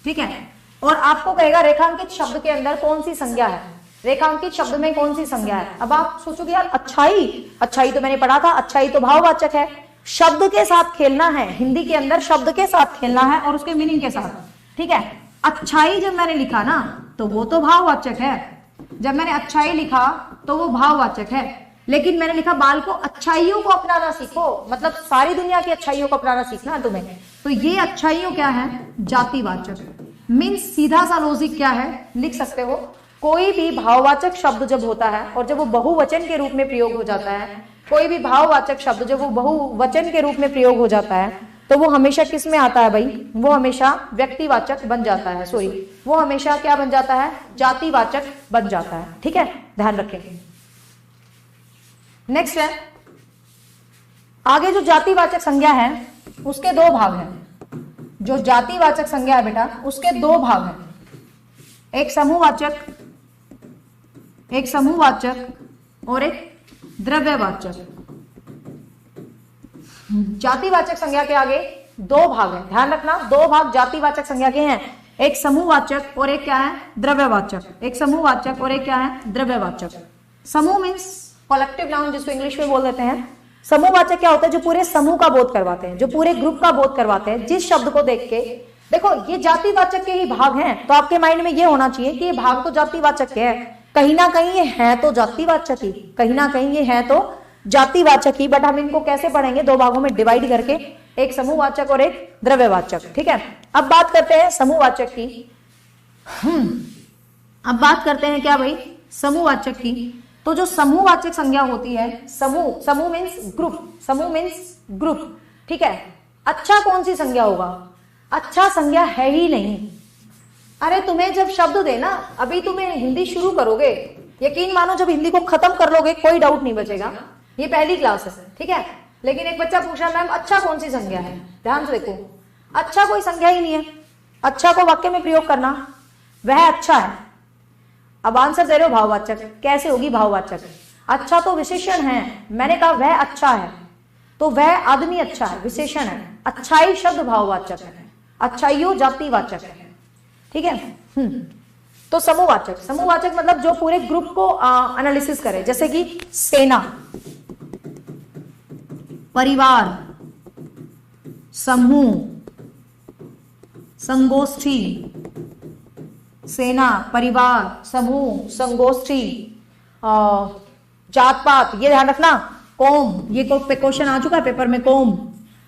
ठीक है, और आपको कहेगा रेखांकित शब्द के अंदर कौन सी संज्ञा है, रेखांकित शब्द में कौन सी संज्ञा है। अब आप सोचोगे यार अच्छाई, अच्छाई तो मैंने पढ़ा था, अच्छाई तो भाववाचक है। शब्द के साथ खेलना है, हिंदी के अंदर शब्द के साथ खेलना है और उसके मीनिंग के साथ। ठीक है, अच्छाई जब मैंने लिखा ना तो वो तो भाववाचक है, जब मैंने अच्छाई लिखा तो वो भाववाचक है, लेकिन मैंने लिखा बाल को अच्छाइयों को अपनाना सीखो, मतलब सारी दुनिया की अच्छाइयों को अपनाना सीखना है तुम्हें, तो ये अच्छाइयों क्या है? जातिवाचक। मीन्स सीधा सा लॉजिक क्या है, लिख सकते हो, कोई भी भाववाचक शब्द जब होता है और जब वो बहुवचन के रूप में प्रयोग हो जाता है, कोई भी भाववाचक शब्द जब वो बहुवचन के रूप में प्रयोग हो जाता है, तो वो हमेशा किस में आता है भाई? वो हमेशा व्यक्तिवाचक बन जाता है, सॉरी, वो हमेशा क्या बन जाता है? जातिवाचक बन जाता है। ठीक है, ध्यान रखें। नेक्स्ट है, आगे जो जातिवाचक संज्ञा है उसके दो भाग हैं। जो जातिवाचक संज्ञा है बेटा, उसके दो भाग हैं, एक समूहवाचक और एक द्रव्यवाचक। जातिवाचक संज्ञा के आगे दो भाग हैं, ध्यान रखना, दो भाग जातिवाचक संज्ञा के हैं, एक समूहवाचक और एक क्या है? द्रव्यवाचक। एक समूहवाचक और एक क्या है? द्रव्यवाचक। समूह मीन्स कलेक्टिव नाउन, जिसको इंग्लिश में बोल देते हैं। समूहवाचक क्या होता है? जो पूरे समूह का बोध करवाते हैं, जो पूरे ग्रुप का बोध करवाते हैं। जिस शब्द को देख के, देखो ये जातिवाचक के ही भाग हैं, तो आपके माइंड में ये होना चाहिए कि ये भाग तो जातिवाचक के है, कहीं ना कहीं ये है तो जातिवाचक ही, कहीं ना कहीं ये है तो जातिवाचक ही। बट हम इनको कैसे पढ़ेंगे? दो भागों में डिवाइड करके, एक समूहवाचक और एक द्रव्यवाचक। ठीक है, अब बात करते हैं समूहवाचक की। अब बात करते हैं क्या भाई? समूहवाचक की। तो जो समूहवाचक संज्ञा होती है, समूह मीन्स ग्रुप, समूह मीन्स ग्रुप। ठीक है, अच्छा कौन सी संज्ञा होगा? अच्छा संज्ञा है ही नहीं। अरे तुम्हें जब शब्द देना, अभी तुम्हें हिंदी शुरू करोगे, यकीन मानो जब हिंदी को खत्म कर लोगे कोई डाउट नहीं बचेगा, ये पहली क्लास है। ठीक है, लेकिन एक बच्चा पूछ रहा है मैम अच्छा कौन सी संज्ञा है? ध्यान से देखो, अच्छा कोई संज्ञा ही नहीं है। अच्छा को वाक्य में प्रयोग करना, वह अच्छा है। अब आंसर दे रहे हो भाववाचक, कैसे होगी भाववाचक? अच्छा तो विशेषण है, मैंने कहा वह अच्छा है, तो वह आदमी अच्छा है, विशेषण है। अच्छाई शब्द भाववाचक है, अच्छाइयों जातिवाचक है। ठीक है, तो समूहवाचक, समूहवाचक मतलब जो पूरे ग्रुप को एनालिसिस करे, जैसे कि सेना, परिवार, समूह, संगोष्ठी, सेना, परिवार, समूह, संगोष्ठी, जात पात, ये ध्यान रखना। कौम, ये क्वेश्चन आ चुका है पेपर में, कौम।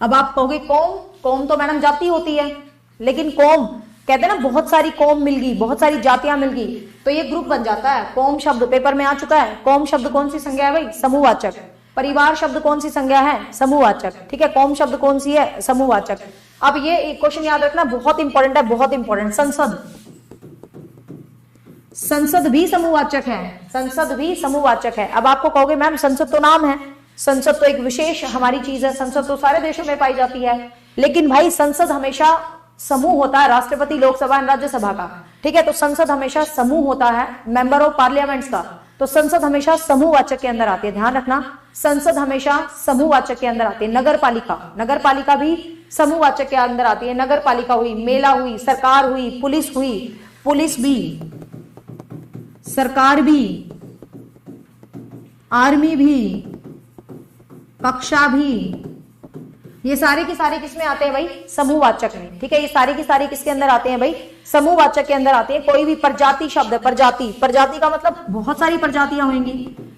अब आप कहोगे कौम, कौम तो मैडम जाति होती है, लेकिन कौम कहते हैं ना बहुत सारी कौम मिल गई, बहुत सारी जातियां मिल गई, तो ये ग्रुप बन जाता है। कौम शब्द पेपर में आ चुका है। कौम शब्द कौन सी संज्ञा है भाई? समूहवाचक। परिवार शब्द कौन सी संज्ञा है? समूहवाचक। ठीक है, कौम शब्द कौन सी है? समूहवाचक। अब ये क्वेश्चन याद रखना, बहुत इंपॉर्टेंट है, बहुत इंपॉर्टेंट। संसद, संसद भी समूहवाचक है, संसद भी समूहवाचक है। अब आपको कहोगे मैम संसद तो नाम है, संसद तो एक विशेष हमारी चीज है, संसद तो सारे देशों में पाई जाती है, लेकिन भाई संसद हमेशा समूह होता है, राष्ट्रपति, लोकसभा एंड राज्यसभा का। ठीक है, तो संसद हमेशा समूह होता है, मेंबर ऑफ पार्लियामेंट्स का। तो संसद हमेशा समूहवाचक के अंदर आती है, ध्यान रखना, संसद हमेशा समूहवाचक के अंदर आती है। नगर पालिका, नगर पालिका भी समूहवाचक के अंदर आती है। नगर पालिका हुई, मेला हुई, सरकार हुई, पुलिस हुई, पुलिस भी, सरकार भी, आर्मी भी, कक्षा भी, ये सारे की सारे किसमें आते हैं भाई? समूहवाचक में। ठीक है, ये सारे की सारे किसके अंदर आते हैं भाई? समूहवाचक के अंदर आते हैं। कोई भी प्रजाति शब्द है, प्रजाति, प्रजाति का मतलब बहुत सारी प्रजातियां होंगी,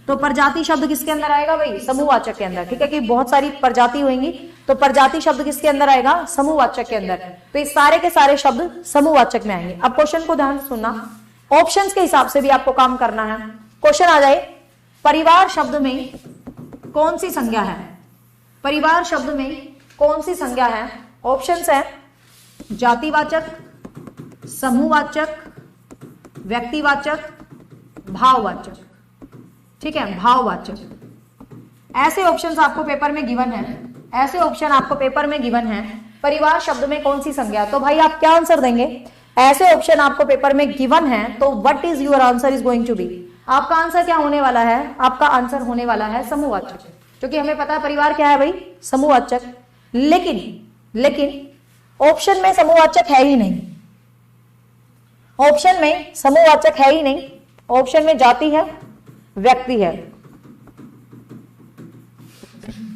तो प्रजाति शब्द किसके अंदर आएगा भाई? समूहवाचक के अंदर। ठीक है, कि बहुत सारी प्रजाति होंगी, तो प्रजाति शब्द किसके अंदर आएगा? समूहवाचक के अंदर। तो ये सारे के सारे शब्द समूहवाचक में आएंगे। अब क्वेश्चन को ध्यान से सुनना, ऑप्शंस के हिसाब से भी आपको काम करना है। क्वेश्चन आ जाए, परिवार शब्द में कौन सी संज्ञा है? परिवार शब्द में कौन सी संज्ञा है? ऑप्शंस है जातिवाचक, समूहवाचक, व्यक्तिवाचक, भाववाचक। ठीक है, भाववाचक। ऐसे ऑप्शंस आपको पेपर में गिवन है, ऐसे ऑप्शन आपको पेपर में गिवन है। परिवार शब्द में कौन सी संज्ञा? तो भाई आप क्या आंसर देंगे? ऐसे ऑप्शन आपको पेपर में गिवन है, तो what is your answer is going to be? आपका आंसर क्या होने वाला है? आपका आंसर होने वाला है समूहवाचक, क्योंकि हमें पता है परिवार क्या है भाई? समूहवाचक। लेकिन ऑप्शन में समूहवाचक है ही नहीं, ऑप्शन में समूहवाचक है ही नहीं। ऑप्शन में जाति है, व्यक्ति है।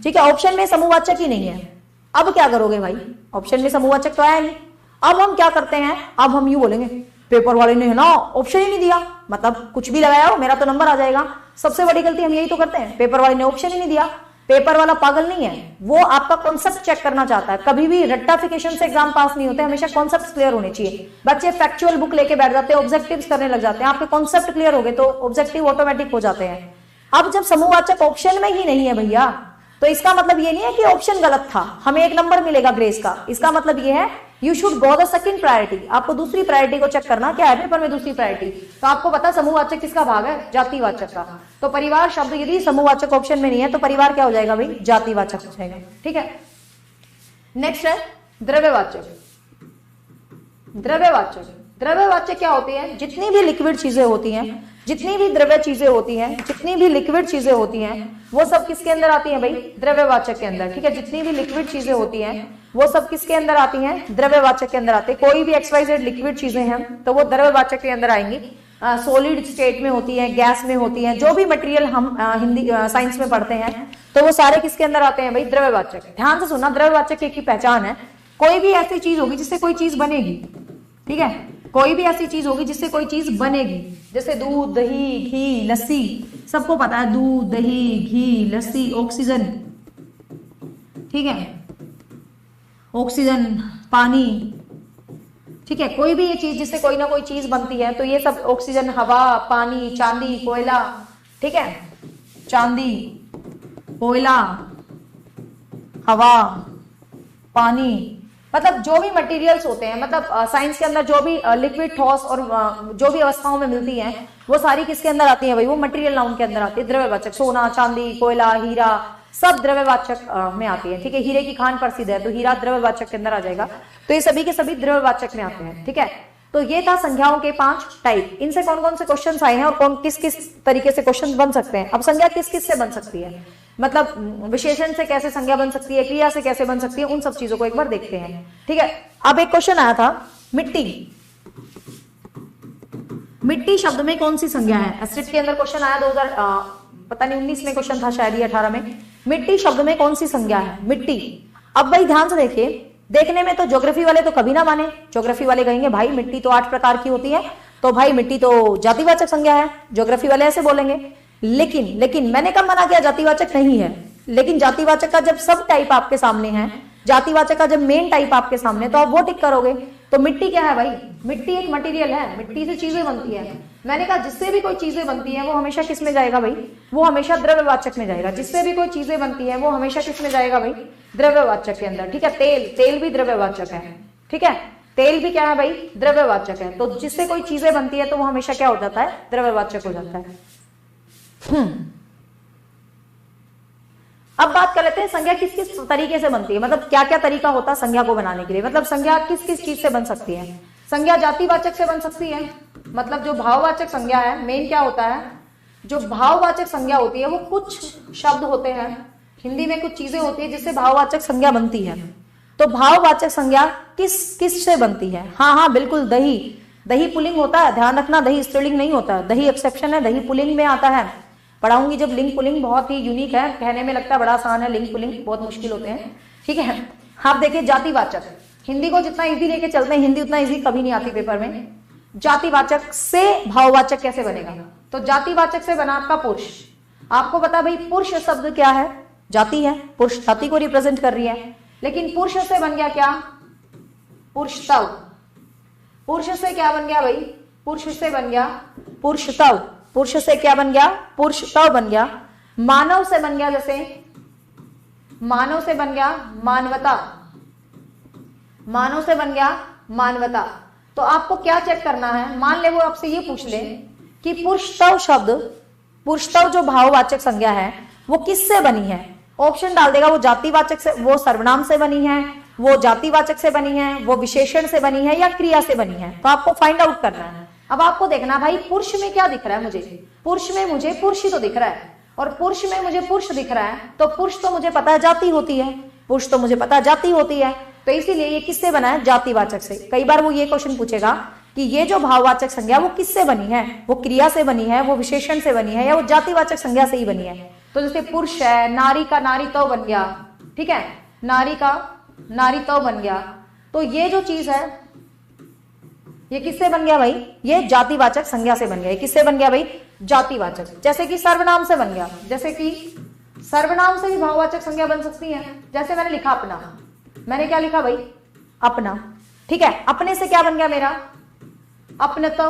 ठीक है, ऑप्शन में समूहवाचक ही नहीं है। अब क्या करोगे भाई? ऑप्शन में समूहवाचक तो आया नहीं। अब हम क्या करते हैं? अब हम यूं बोलेंगे पेपर वाले ने है ना ऑप्शन ही नहीं दिया, मतलब कुछ भी लगाया हो मेरा तो नंबर आ जाएगा। सबसे बड़ी गलती हम यही तो करते हैं, पेपर वाले ने ऑप्शन ही नहीं दिया। पेपर वाला पागल नहीं है, वो आपका कॉन्सेप्ट चेक करना चाहता है। कभी भी रट्टाफिकेशन से एग्जाम पास नहीं होते, हमेशा कॉन्सेप्ट क्लियर होने चाहिए। बच्चे फैक्चुअल बुक लेके बैठ जाते हैं, ऑब्जेक्टिव्स करने लग जाते हैं। आपके कॉन्सेप्ट क्लियर हो गए तो ऑब्जेक्टिव ऑटोमेटिक हो जाते हैं। अब जब समूहवाचक ऑप्शन में ही नहीं है भैया, तो इसका मतलब ये नहीं है कि ऑप्शन गलत था, हमें एक नंबर मिलेगा ग्रेस का। इसका मतलब ये है you should go the second priority. आपको दूसरी प्रायोरिटी को चेक करना, क्या है पेपर में दूसरी प्रायोरिटी। तो आपको पता समूहवाचक किसका भाग है? जातिवाचक का। तो परिवार शब्द यदि समूहवाचक ऑप्शन में नहीं है, तो परिवार क्या हो जाएगा भाई? जातिवाचक हो जाएगा। ठीक है, नेक्स्ट है द्रव्यवाचक। द्रव्यवाचक, द्रव्यवाचक क्या होती है? जितनी भी लिक्विड चीजें होती हैं, जितनी भी द्रव्य चीजें होती हैं, जितनी भी लिक्विड चीजें होती हैं, वो सब किसके अंदर आती हैं भाई? द्रव्यवाचक के अंदर। ठीक है, जितनी भी लिक्विड चीजें होती हैं वो सब किसके अंदर आती हैं? द्रव्यवाचक के अंदर आती है। कोई भी XYZ लिक्विड चीजें हैं तो वो द्रव्यवाचक के अंदर आएंगी। सॉलिड स्टेट में होती है, गैस में होती है, जो भी मटेरियल हम हिंदी साइंस में पढ़ते हैं तो वो सारे किसके अंदर आते हैं भाई? द्रव्यवाचक। ध्यान से सुनना, द्रव्यवाचक की पहचान है, कोई भी ऐसी चीज होगी जिससे कोई चीज बनेगी। ठीक है, कोई भी ऐसी चीज होगी जिससे कोई चीज बनेगी, जैसे दूध, दही, घी, लस्सी, सबको पता है दूध, दही, घी, लस्सी, ऑक्सीजन। ठीक है, ऑक्सीजन, पानी। ठीक है, कोई भी ये चीज जिससे कोई ना कोई चीज बनती है, तो ये सब ऑक्सीजन, हवा, पानी, चांदी, कोयला। ठीक है, चांदी, कोयला, हवा, पानी, मतलब जो भी मटेरियल्स होते हैं, मतलब साइंस के अंदर जो भी लिक्विड, ठोस और जो भी अवस्थाओं में मिलती हैं, वो सारी किसके अंदर आती है भाई? वो मटेरियल नाउन के अंदर आती है, द्रव्यवाचक। सोना, चांदी, कोयला, हीरा, सब द्रव्यवाचक में आती है। ठीक है, हीरे की खान प्रसिद्ध है, तो हीरा द्रव्यवाचक के अंदर आ जाएगा। तो ये सभी के सभी द्रव्यवाचक में आते हैं। ठीक है, तो ये था संज्ञाओं के 5 टाइप। इनसे कौन कौन से क्वेश्चन आए हैं और कौन किस किस तरीके से क्वेश्चन बन सकते हैं। अब संज्ञा किस किस से बन सकती है, मतलब विशेषण से कैसे संज्ञा बन सकती है, क्रिया से कैसे बन सकती है, उन सब चीजों को एक बार देखते हैं। ठीक है, अब एक क्वेश्चन आया था, मिट्टी। मिट्टी शब्द में कौन सी संज्ञा है? एस्टेट के अंदर क्वेश्चन आया 2019 में क्वेश्चन था शायद, 18 में। मिट्टी शब्द में कौन सी संज्ञा है? मिट्टी। अब भाई ध्यान से देखिए, देखने में तो ज्योग्राफी वाले तो कभी ना माने, ज्योग्राफी वाले कहेंगे भाई मिट्टी तो 8 प्रकार की होती है, तो भाई मिट्टी तो जातिवाचक संज्ञा है, ज्योग्राफी वाले ऐसे बोलेंगे। लेकिन मैंने कब मना किया जातिवाचक नहीं है, लेकिन जातिवाचक का जब सब टाइप आपके सामने है, जातिवाचक का जब मेन टाइप आपके सामने, तो आप वो टिक करोगे। तो मिट्टी क्या है भाई, मिट्टी एक मटेरियल है, मिट्टी से चीजें बनती है। मैंने कहा जिससे भी कोई चीजें बनती है वो हमेशा किस में जाएगा भाई, वो हमेशा द्रव्यवाचक में जाएगा। जिससे भी कोई चीजें बनती है वो हमेशा किस में जाएगा भाई, द्रव्यवाचक के अंदर। ठीक है, तेल भी द्रव्यवाचक है। ठीक है, तेल भी क्या है भाई, द्रव्यवाचक है। तो जिससे कोई चीजें बनती है तो वो हमेशा क्या हो जाता है, द्रव्यवाचक हो जाता है। अब बात कर लेते हैं संज्ञा किस किस तरीके से बनती है, मतलब क्या क्या तरीका होता है संज्ञा को बनाने के लिए। मतलब संज्ञा किस किस चीज से बन सकती है। संज्ञा जातिवाचक से बन सकती है, मतलब जो भाववाचक संज्ञा है, मेन क्या होता है, जो भाववाचक संज्ञा होती है वो कुछ शब्द होते हैं, हिंदी में कुछ चीजें होती है जिससे भाववाचक संज्ञा बनती है। तो भाववाचक संज्ञा किस किस से बनती है। हाँ बिल्कुल, दही पुल्लिंग होता है, ध्यान रखना, दही स्त्रीलिंग नहीं होता, दही एक्सेप्शन है, दही पुल्लिंग में आता है। पढ़ाऊंगी जब लिंग पुल्लिंग, बहुत ही यूनिक है, कहने में लगता है बड़ा आसान है, लिंग पुल्लिंग बहुत मुश्किल होते हैं। ठीक है, आप देखिए जातिवाचक, हिंदी को जितना इजी लेके चलते हैं, हिंदी उतना इजी कभी नहीं आती पेपर में। जातिवाचक से भाववाचक कैसे बनेगा, तो जातिवाचक से बना आपका पुरुष। आपको पता भाई पुरुष शब्द क्या है, जाति है, पुरुष जाति को रिप्रेजेंट कर रही है। लेकिन पुरुष से बन गया क्या, पुरुषत्व। पुरुष से क्या बन गया भाई, पुरुष से बन गया पुरुषत्व। पुरुष से क्या बन गया, पुरुषत्व बन गया। मानव से बन गया, जैसे मानव से बन गया मानवता, मानव से बन गया मानवता। तो आपको क्या चेक करना है, मान ले वो आपसे ये पूछ ले कि पुरुषत्व शब्द, पुरुषत्व जो भाववाचक संज्ञा है वो किससे बनी है। ऑप्शन डाल देगा, वो जातिवाचक से, वो सर्वनाम से बनी है, वो जातिवाचक से बनी है, वो विशेषण से बनी है, या क्रिया से बनी है। तो आपको फाइंड आउट करना है। अब आपको देखना भाई पुरुष में क्या दिख रहा है मुझे, पुरुष में मुझे पुरुष ही तो दिख रहा है, और पुरुष में मुझे पुरुष दिख रहा है, तो पुरुष तो मुझे पता है जाति होती है, पुरुष तो मुझे पता है जाति होती है। तो इसीलिए ये किससे बना है, जातिवाचक से। कई बार वो ये क्वेश्चन पूछेगा कि ये जो भाववाचक संज्ञा वो किससे बनी है, वो क्रिया से बनी है, वो विशेषण से बनी है, या वो जातिवाचक संज्ञा से ही बनी है। तो जैसे पुरुष है, नारी का नारीत्व बन गया। ठीक है, नारी का नारीत्व बन गया। तो ये जो चीज है ये किससे बन गया भाई, ये जातिवाचक संज्ञा से बन गया। किससे बन गया भाई, जातिवाचक। जैसे कि सर्वनाम से बन गया, जैसे कि सर्वनाम से भी भाववाचक संज्ञा बन सकती है। जैसे मैंने लिखा अपना, मैंने क्या लिखा भाई, अपना। ठीक है, अपने से क्या बन गया मेरा, अपनत्व।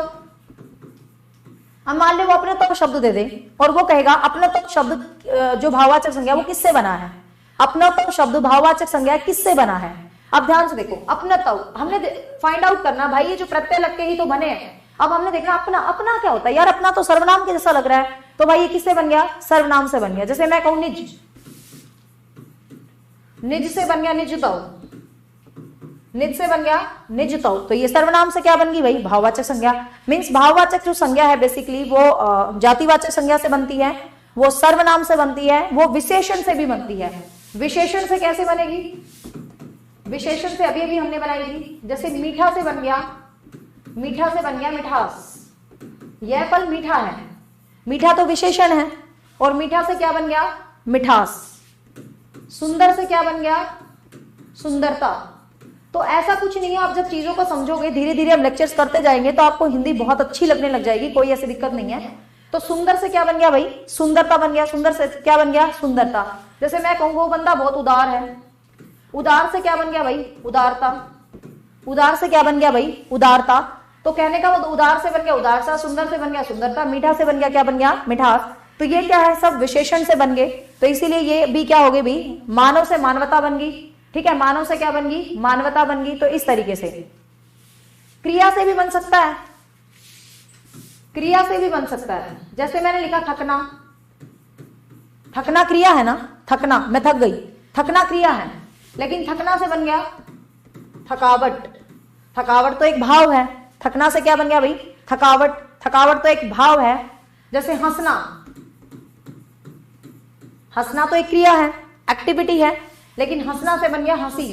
अब मान लो वो अपनत्व शब्द दे दे और वो कहेगा अपनत्व शब्द जो भाववाचक संज्ञा वो किससे बना है, अपनत्व शब्द भाववाचक संज्ञा किससे बना है। अब ध्यान से देखो, अपनत्व हमने फाइंड आउट करना भाई, ये जो प्रत्यय लग के ही तो बने हैं। अब हमने देखना अपना, अपना क्या होता है यार, अपना तो सर्वनाम के जैसा लग रहा है, तो भाई ये किससे बन गया, सर्वनाम से बन गया। जैसे मैं कहूं निज, निज से बन गया निजतव, निज से बन गया निजतव। तो ये सर्वनाम से क्या बन गई भाई, भाववाचक संज्ञा। मीन्स भाववाचक जो संज्ञा है बेसिकली वो जातिवाचक संज्ञा से बनती है, वो सर्वनाम से बनती है, वो विशेषण से भी बनती है। विशेषण से कैसे बनेगी, विशेषण से अभी अभी हमने बनाई थी। जैसे मीठा से बन गया, मीठा से बन गया मिठास। यह फल मीठा है, मीठा तो विशेषण है, और मीठा से क्या बन गया, मिठास। सुंदर से क्या बन गया, सुंदरता। तो ऐसा कुछ नहीं है, आप जब चीजों को समझोगे, धीरे धीरे हम लेक्चर्स करते जाएंगे तो आपको हिंदी बहुत अच्छी लगने लग जाएगी, कोई ऐसी दिक्कत नहीं है। तो सुंदर से क्या बन गया भाई, सुंदरता बन गया। सुंदर से क्या बन गया, सुंदरता। जैसे मैं कहूं वो बंदा बहुत उदार है, उदार से क्या बन गया भाई, उदारता। उदार से क्या बन गया भाई, उदारता। तो कहने का वो उदार से बन गया उदारता, सुंदर से बन गया सुंदरता, मीठा से बन गया क्या बन गया, मिठास। तो ये क्या है, सब विशेषण से बन गए। तो इसीलिए ये भी क्या हो गई भाई, मानव से मानवता बन गई। ठीक है, मानव से क्या बन गई, मानवता बन गई। तो इस तरीके से क्रिया से भी बन सकता है, क्रिया से भी बन सकता है। जैसे मैंने लिखा थकना, थकना क्रिया है ना, थकना, मैं थक गई, थकना क्रिया है, लेकिन थकना से बन गया थकावट। थकावट तो एक भाव है, थकना से क्या बन गया भाई, थकावट। थकावट तो एक भाव है। जैसे हंसना, हंसना तो एक क्रिया है, एक्टिविटी है, लेकिन हंसना से बन गया हंसी।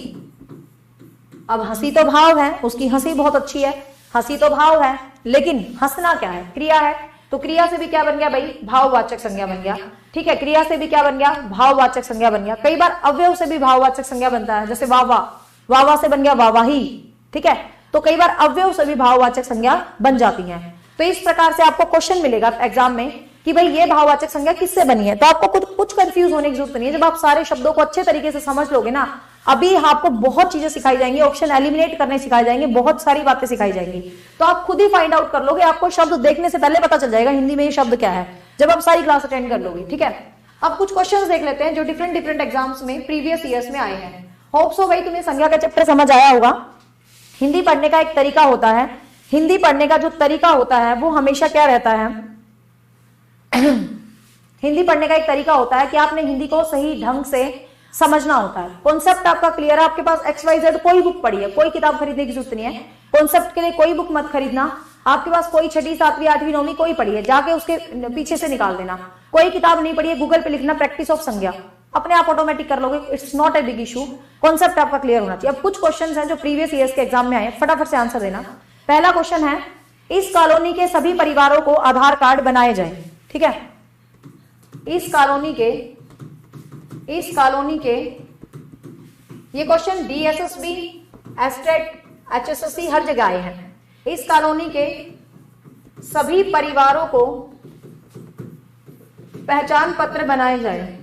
अब हंसी तो भाव है, उसकी हंसी बहुत अच्छी है, हंसी तो भाव है, लेकिन हंसना क्या है, क्रिया है। तो क्रिया से भी क्या बन गया भाई, भाववाचक संज्ञा बन गया। ठीक है, क्रिया से भी क्या बन गया, भाववाचक संज्ञा बन गया। कई बार अवयव से भी भाववाचक संज्ञा बनता है, जैसे वावा, वावा से बन गया वावाही। ठीक है, तो कई बार अवयव से भी भाववाचक संज्ञा बन जाती है। तो इस प्रकार से आपको क्वेश्चन मिलेगा एग्जाम में कि भाई ये भाववाचक संज्ञा किससे बनी है। तो आपको कुछ कंफ्यूज होने की जरूरत नहीं है। जब आप सारे शब्दों को अच्छे तरीके से समझ लोगे ना, अभी आपको बहुत चीजें सिखाई जाएंगी, ऑप्शन एलिमिनेट करने सिखाए जाएंगे, बहुत सारी बातें सिखाई जाएंगी, तो आप खुद ही फाइंड आउट कर लोगे। आपको शब्द देखने से पहले पता चल जाएगा हिंदी में ये शब्द क्या है, जब आप सारी क्लास अटेंड कर लोगे। ठीक है, अब कुछ क्वेश्चंस देख लेते हैं जो डिफरेंट एग्जाम्स में प्रीवियस ईयर्स में आए हैं। होप सो भाई तुम्हें संज्ञा का चैप्टर समझ आया होगा। हिंदी पढ़ने का एक तरीका होता है, हिंदी पढ़ने का जो तरीका होता है वो हमेशा क्या रहता है हिंदी पढ़ने का एक तरीका होता है कि आपने हिंदी को सही ढंग से समझना होता है। कॉन्सेप्ट आपका क्लियर है, आपके पास XYZ कोई बुक पढ़ी है, कोई किताब खरीदने की जरूरत नहीं है। कॉन्सेप्ट के लिए कोई बुक मत खरीदना, आपके पास कोई 6वीं 7वीं 8वीं 9वीं कोई पढ़ी है, जाके उसके पीछे से निकाल देना। कोई किताब नहीं पढ़ी है, गूगल पे लिखना प्रैक्टिस ऑफ संज्ञा, अपने आप ऑटोमेटिक कर लोगे। It's not a big issue, concept आपका क्लियर होना चाहिए। अब कुछ क्वेश्चन हैं जो प्रीवियस ईयर्स के एग्जाम में आए, फटाफट से आंसर देना। पहला क्वेश्चन है, इस कॉलोनी के सभी परिवारों को आधार कार्ड बनाए जाए। ठीक है, इस कॉलोनी के ये क्वेश्चन DSSB, एस्टेट, HSSC हर जगह आए हैं। इस कॉलोनी के सभी परिवारों को पहचान पत्र बनाए जाए।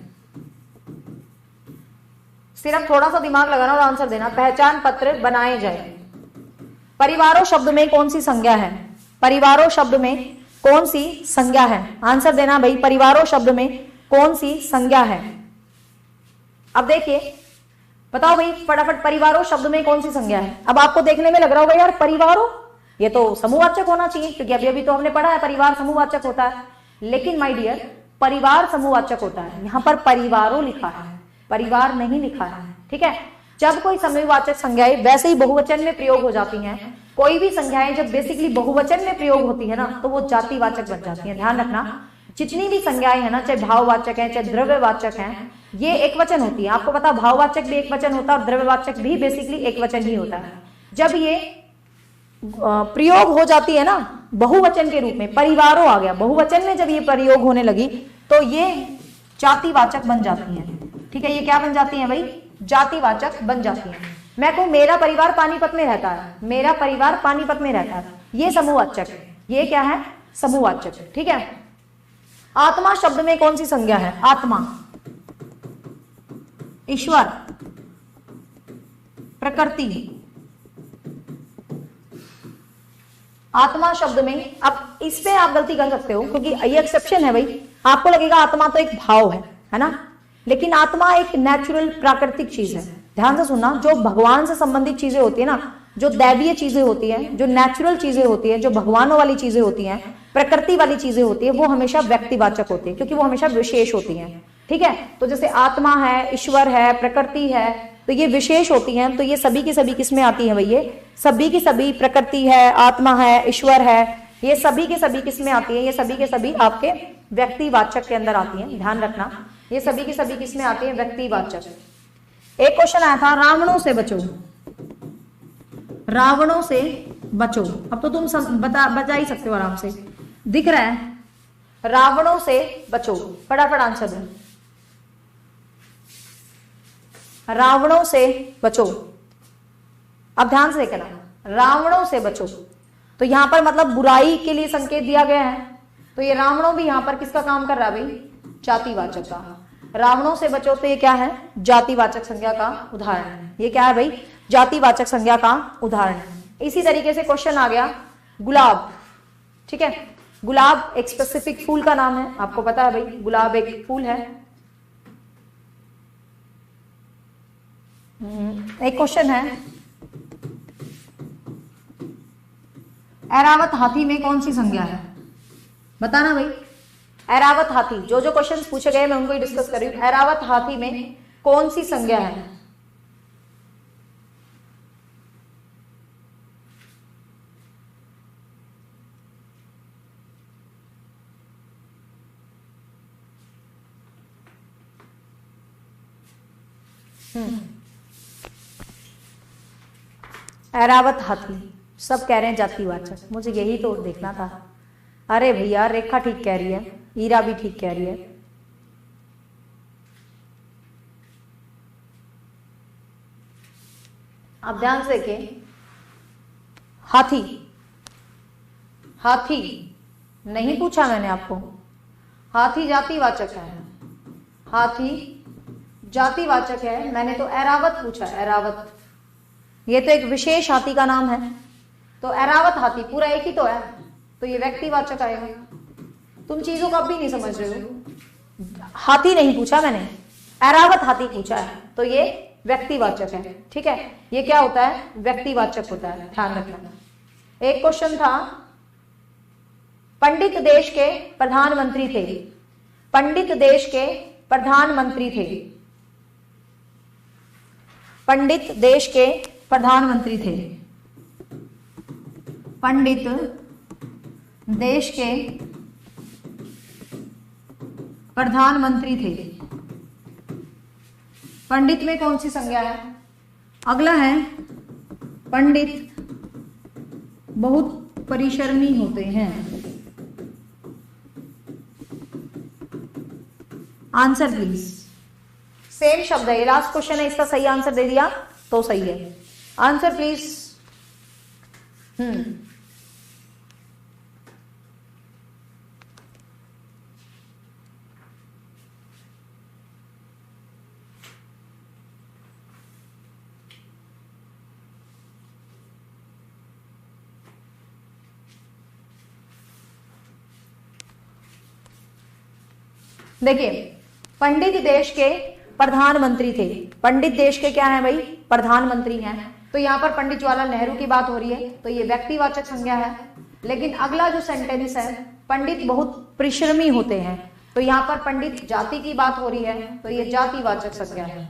सिर्फ थोड़ा सा दिमाग लगाना और आंसर देना। पहचान पत्र बनाए जाए। परिवारों शब्द में कौन सी संज्ञा है? परिवारों शब्द में कौन सी संज्ञा है? आंसर देना भाई, परिवारों शब्द में कौन सी संज्ञा है? अब देखिए, बताओ भाई फटाफट, परिवारों शब्द में कौन सी संज्ञा है? अब आपको देखने में लग रहा होगा यार परिवारों ये तो समूहवाचक होना चाहिए, क्योंकि अभी अभी तो हमने पढ़ा है परिवार समूहवाचक होता है। लेकिन माय डियर, परिवार समूहवाचक होता है, यहां पर परिवारों लिखा है, परिवार नहीं लिखा है। ठीक है, जब कोई समूहवाचक संज्ञाएं वैसे ही बहुवचन में प्रयोग हो जाती हैं, कोई भी संज्ञाएं जब बेसिकली बहुवचन में प्रयोग होती है ना, तो वो जातिवाचक बन जाती है। ध्यान रखना, जितनी भी संज्ञाएं है ना, चाहे भाववाचक है चाहे द्रव्यवाचक हैं, ये एक वचन होती है। आपको पता, भाववाचक भी एक वचन होता है और द्रव्यवाचक भी बेसिकली एक वचन ही होता है। जब ये प्रयोग हो जाती है ना बहुवचन के रूप में, परिवारों आ गया, बहुवचन में जब ये प्रयोग होने लगी तो ये जातिवाचक बन जाती है। ठीक है, ये क्या बन जाती है भाई? जातिवाचक बन जाती है। मैं कहूं मेरा परिवार पानीपत में रहता है, मेरा परिवार पानीपत में रहता है, ये समूहवाचक है। ये क्या है? समूहवाचक। ठीक है, आत्मा शब्द में कौन सी संज्ञा है? आत्मा, ईश्वर, प्रकृति। आत्मा शब्द में, अब इस पे आप गलती कर सकते हो क्योंकि ये एक्सेप्शन है भाई। आपको लगेगा आत्मा तो एक भाव है ना, लेकिन आत्मा एक नेचुरल प्राकृतिक चीज है। ध्यान से सुनना, जो भगवान से संबंधित चीजें होती है ना, जो दैवीय चीजें होती हैं, जो नेचुरल चीजें होती हैं, जो भगवानों वाली चीजें होती हैं, प्रकृति वाली चीजें होती है, वो हमेशा व्यक्तिवाचक होती है, क्योंकि वो हमेशा विशेष होती हैं। ठीक है, तो जैसे आत्मा है, ईश्वर है, प्रकृति है, तो ये विशेष होती हैं। तो ये सभी की सभी किसमें आती है भाई? ये सभी की सभी, प्रकृति है, आत्मा है, ईश्वर है, ये सभी के सभी किसमें आती है? ये सभी के सभी आपके व्यक्तिवाचक के अंदर आती है। ध्यान रखना, ये सभी की सभी किसमें आती है? व्यक्तिवाचक। एक क्वेश्चन आया था, रावणों से बचो, रावणों से बचो। अब तो तुम बचा ही सकते हो आराम से, दिख रहा है, रावणों से बचो। फटाफट आंसर दो, रावणों से बचो। अब ध्यान से देखना, रावणों से बचो, तो यहां पर मतलब बुराई के लिए संकेत दिया गया है। तो ये रावणों भी यहां पर किसका काम कर रहा है भाई? जातिवाचक का। रावणों से बचो, तो ये क्या है? जातिवाचक संज्ञा का उदाहरण है। ये क्या है भाई? जातिवाचक संज्ञा का उदाहरण है। इसी तरीके से क्वेश्चन आ गया गुलाब। ठीक है, गुलाब एक स्पेसिफिक फूल का नाम है, आपको पता है भाई, गुलाब एक फूल है। एक क्वेश्चन है, ऐरावत हाथी में कौन सी संज्ञा है? बताना भाई। ऐरावत हाथी, जो जो क्वेश्चंस पूछे गए मैं उनको ही डिस्कस कर रही हूं। ऐरावत हाथी में कौन सी संज्ञा है? ऐरावत हाथी, सब कह रहे हैं जातिवाचक, मुझे यही तो देखना था। अरे भैया रेखा ठीक कह रही है, ईरा भी ठीक कह रही है। अब ध्यान से देखें, हाथी, हाथी नहीं पूछा मैंने आपको, हाथी जातिवाचक है, हाथी जातिवाचक है। मैंने तो ऐरावत पूछा, ऐरावत, ये तो एक विशेष हाथी का नाम है, तो ऐरावत हाथी पूरा एक ही तो है, तो ये व्यक्तिवाचक आएगा। तुम चीजों को अब भी नहीं समझ रहे हो। हाथी नहीं पूछा मैंने, ऐरावत हाथी पूछा है, तो ये व्यक्तिवाचक है। ठीक है, ये क्या होता है? व्यक्तिवाचक होता है, ध्यान रखना। एक क्वेश्चन था, पंडित देश के प्रधानमंत्री थे, पंडित देश के प्रधानमंत्री थे, पंडित देश के प्रधानमंत्री थे, पंडित देश के प्रधानमंत्री थे। पंडित में कौन सी संज्ञा है? अगला है, पंडित बहुत परिश्रमी होते हैं। Answer please. सेम शब्द है, लास्ट क्वेश्चन है, इसका सही आंसर दे दिया तो सही है। Answer please. देखिए, पंडित देश के प्रधानमंत्री थे, पंडित देश के क्या है भाई? प्रधानमंत्री हैं। तो यहाँ पर पंडित जवाहरलाल नेहरू की बात हो रही है, तो ये व्यक्तिवाचक संज्ञा है। लेकिन अगला जो सेंटेंस है, पंडित बहुत परिश्रमी होते हैं, तो यहाँ पर पंडित जाति की बात हो रही है, तो ये जातिवाचक संज्ञा है।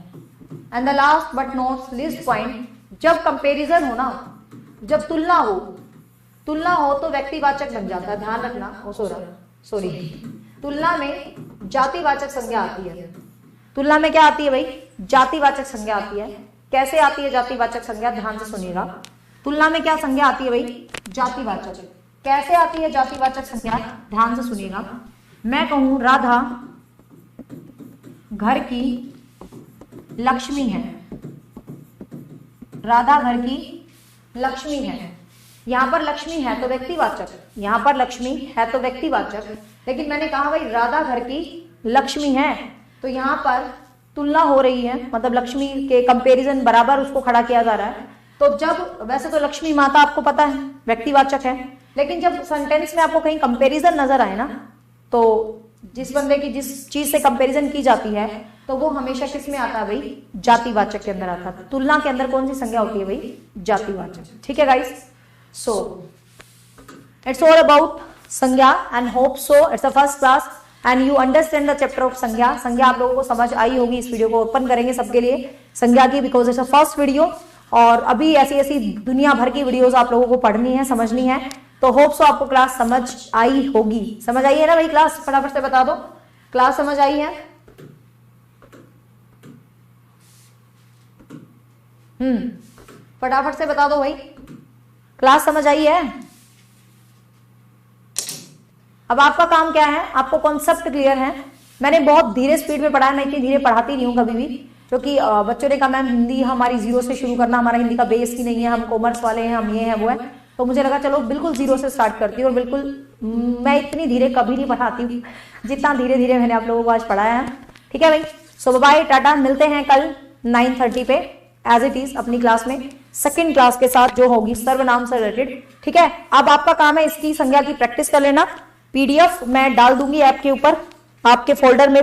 And the last but not least point, जब कंपेरिजन हो ना, जब तुलना हो तो व्यक्तिवाचक बन जाता है, ध्यान रखना। सॉरी, तुलना में जातिवाचक संज्ञा आती है। तुलना में क्या आती है भाई? जातिवाचक संज्ञा आती है। कैसे आती है जातिवाचक संज्ञा? ध्यान से सुनिएगा। तुलना में क्या संज्ञा आती है भाई? जातिवाचक। कैसे आती है जातिवाचक संज्ञा? ध्यान से सुनिएगा। मैं कहूं राधा घर की लक्ष्मी है, राधा घर की लक्ष्मी है। यहां पर लक्ष्मी है तो व्यक्तिवाचक, यहां पर लक्ष्मी है तो व्यक्तिवाचक। लेकिन मैंने कहा भाई राधा घर की लक्ष्मी है, तो यहाँ पर तुलना हो रही है, मतलब लक्ष्मी के कंपैरिजन बराबर उसको खड़ा किया जा रहा है। तो जब, वैसे तो लक्ष्मी माता आपको पता है व्यक्तिवाचक है, लेकिन जब सेंटेंस में आपको कहीं कंपैरिजन नजर आए ना, तो जिस बंदे की जिस चीज से कंपैरिजन की जाती है, तो वो हमेशा किस में आता है भाई? जातिवाचक के अंदर आता है। तुलना के अंदर कौन सी संज्ञा होती है भाई? जातिवाचक। ठीक है guys, so it's all about संज्ञा and hope so it's the first class and you understand the chapter of संज्ञा। संज्ञा आप लोगों को समझ आई होगी। इस वीडियो को ओपन करेंगे सबके लिए संज्ञा की, because it's a first video, और अभी ऐसी ऐसी दुनिया भर की वीडियोस आप लोगों को पढ़नी है, समझनी है। तो होप सो आपको क्लास समझ आई होगी। समझ आई है ना भाई क्लास? फटाफट से बता दो, क्लास समझ आई है? फटाफट से बता दो भाई, क्लास समझ आई है? अब आपका काम क्या है? आपको कॉन्सेप्ट क्लियर है। मैंने बहुत धीरे स्पीड में पढ़ाया, मैं इतनी धीरे पढ़ाती नहीं हूँ कभी भी, क्योंकि बच्चों ने कहा मैम हिंदी हमारी जीरो से शुरू करना, हमारा हिंदी का बेस ही नहीं है, हम कॉमर्स वाले हैं, हम ये हैं वो है। तो मुझे लगा चलो बिल्कुल जीरो से स्टार्ट करती हूँ, और बिल्कुल मैं इतनी धीरे कभी नहीं पढ़ाती हूँ जितना धीरे धीरे मैंने आप लोगों को आज पढ़ाया है। ठीक है भाई, सो बाय, टाटा, मिलते हैं कल 9:30 पे एज इट इज अपनी क्लास में, सेकंड क्लास के साथ जो होगी सर्वनाम से रिलेटेड। ठीक है, अब आपका काम है इसकी संज्ञा की प्रैक्टिस कर लेना। पीडीएफ मैं डाल दूंगी ऐप के ऊपर, आपके फोल्डर में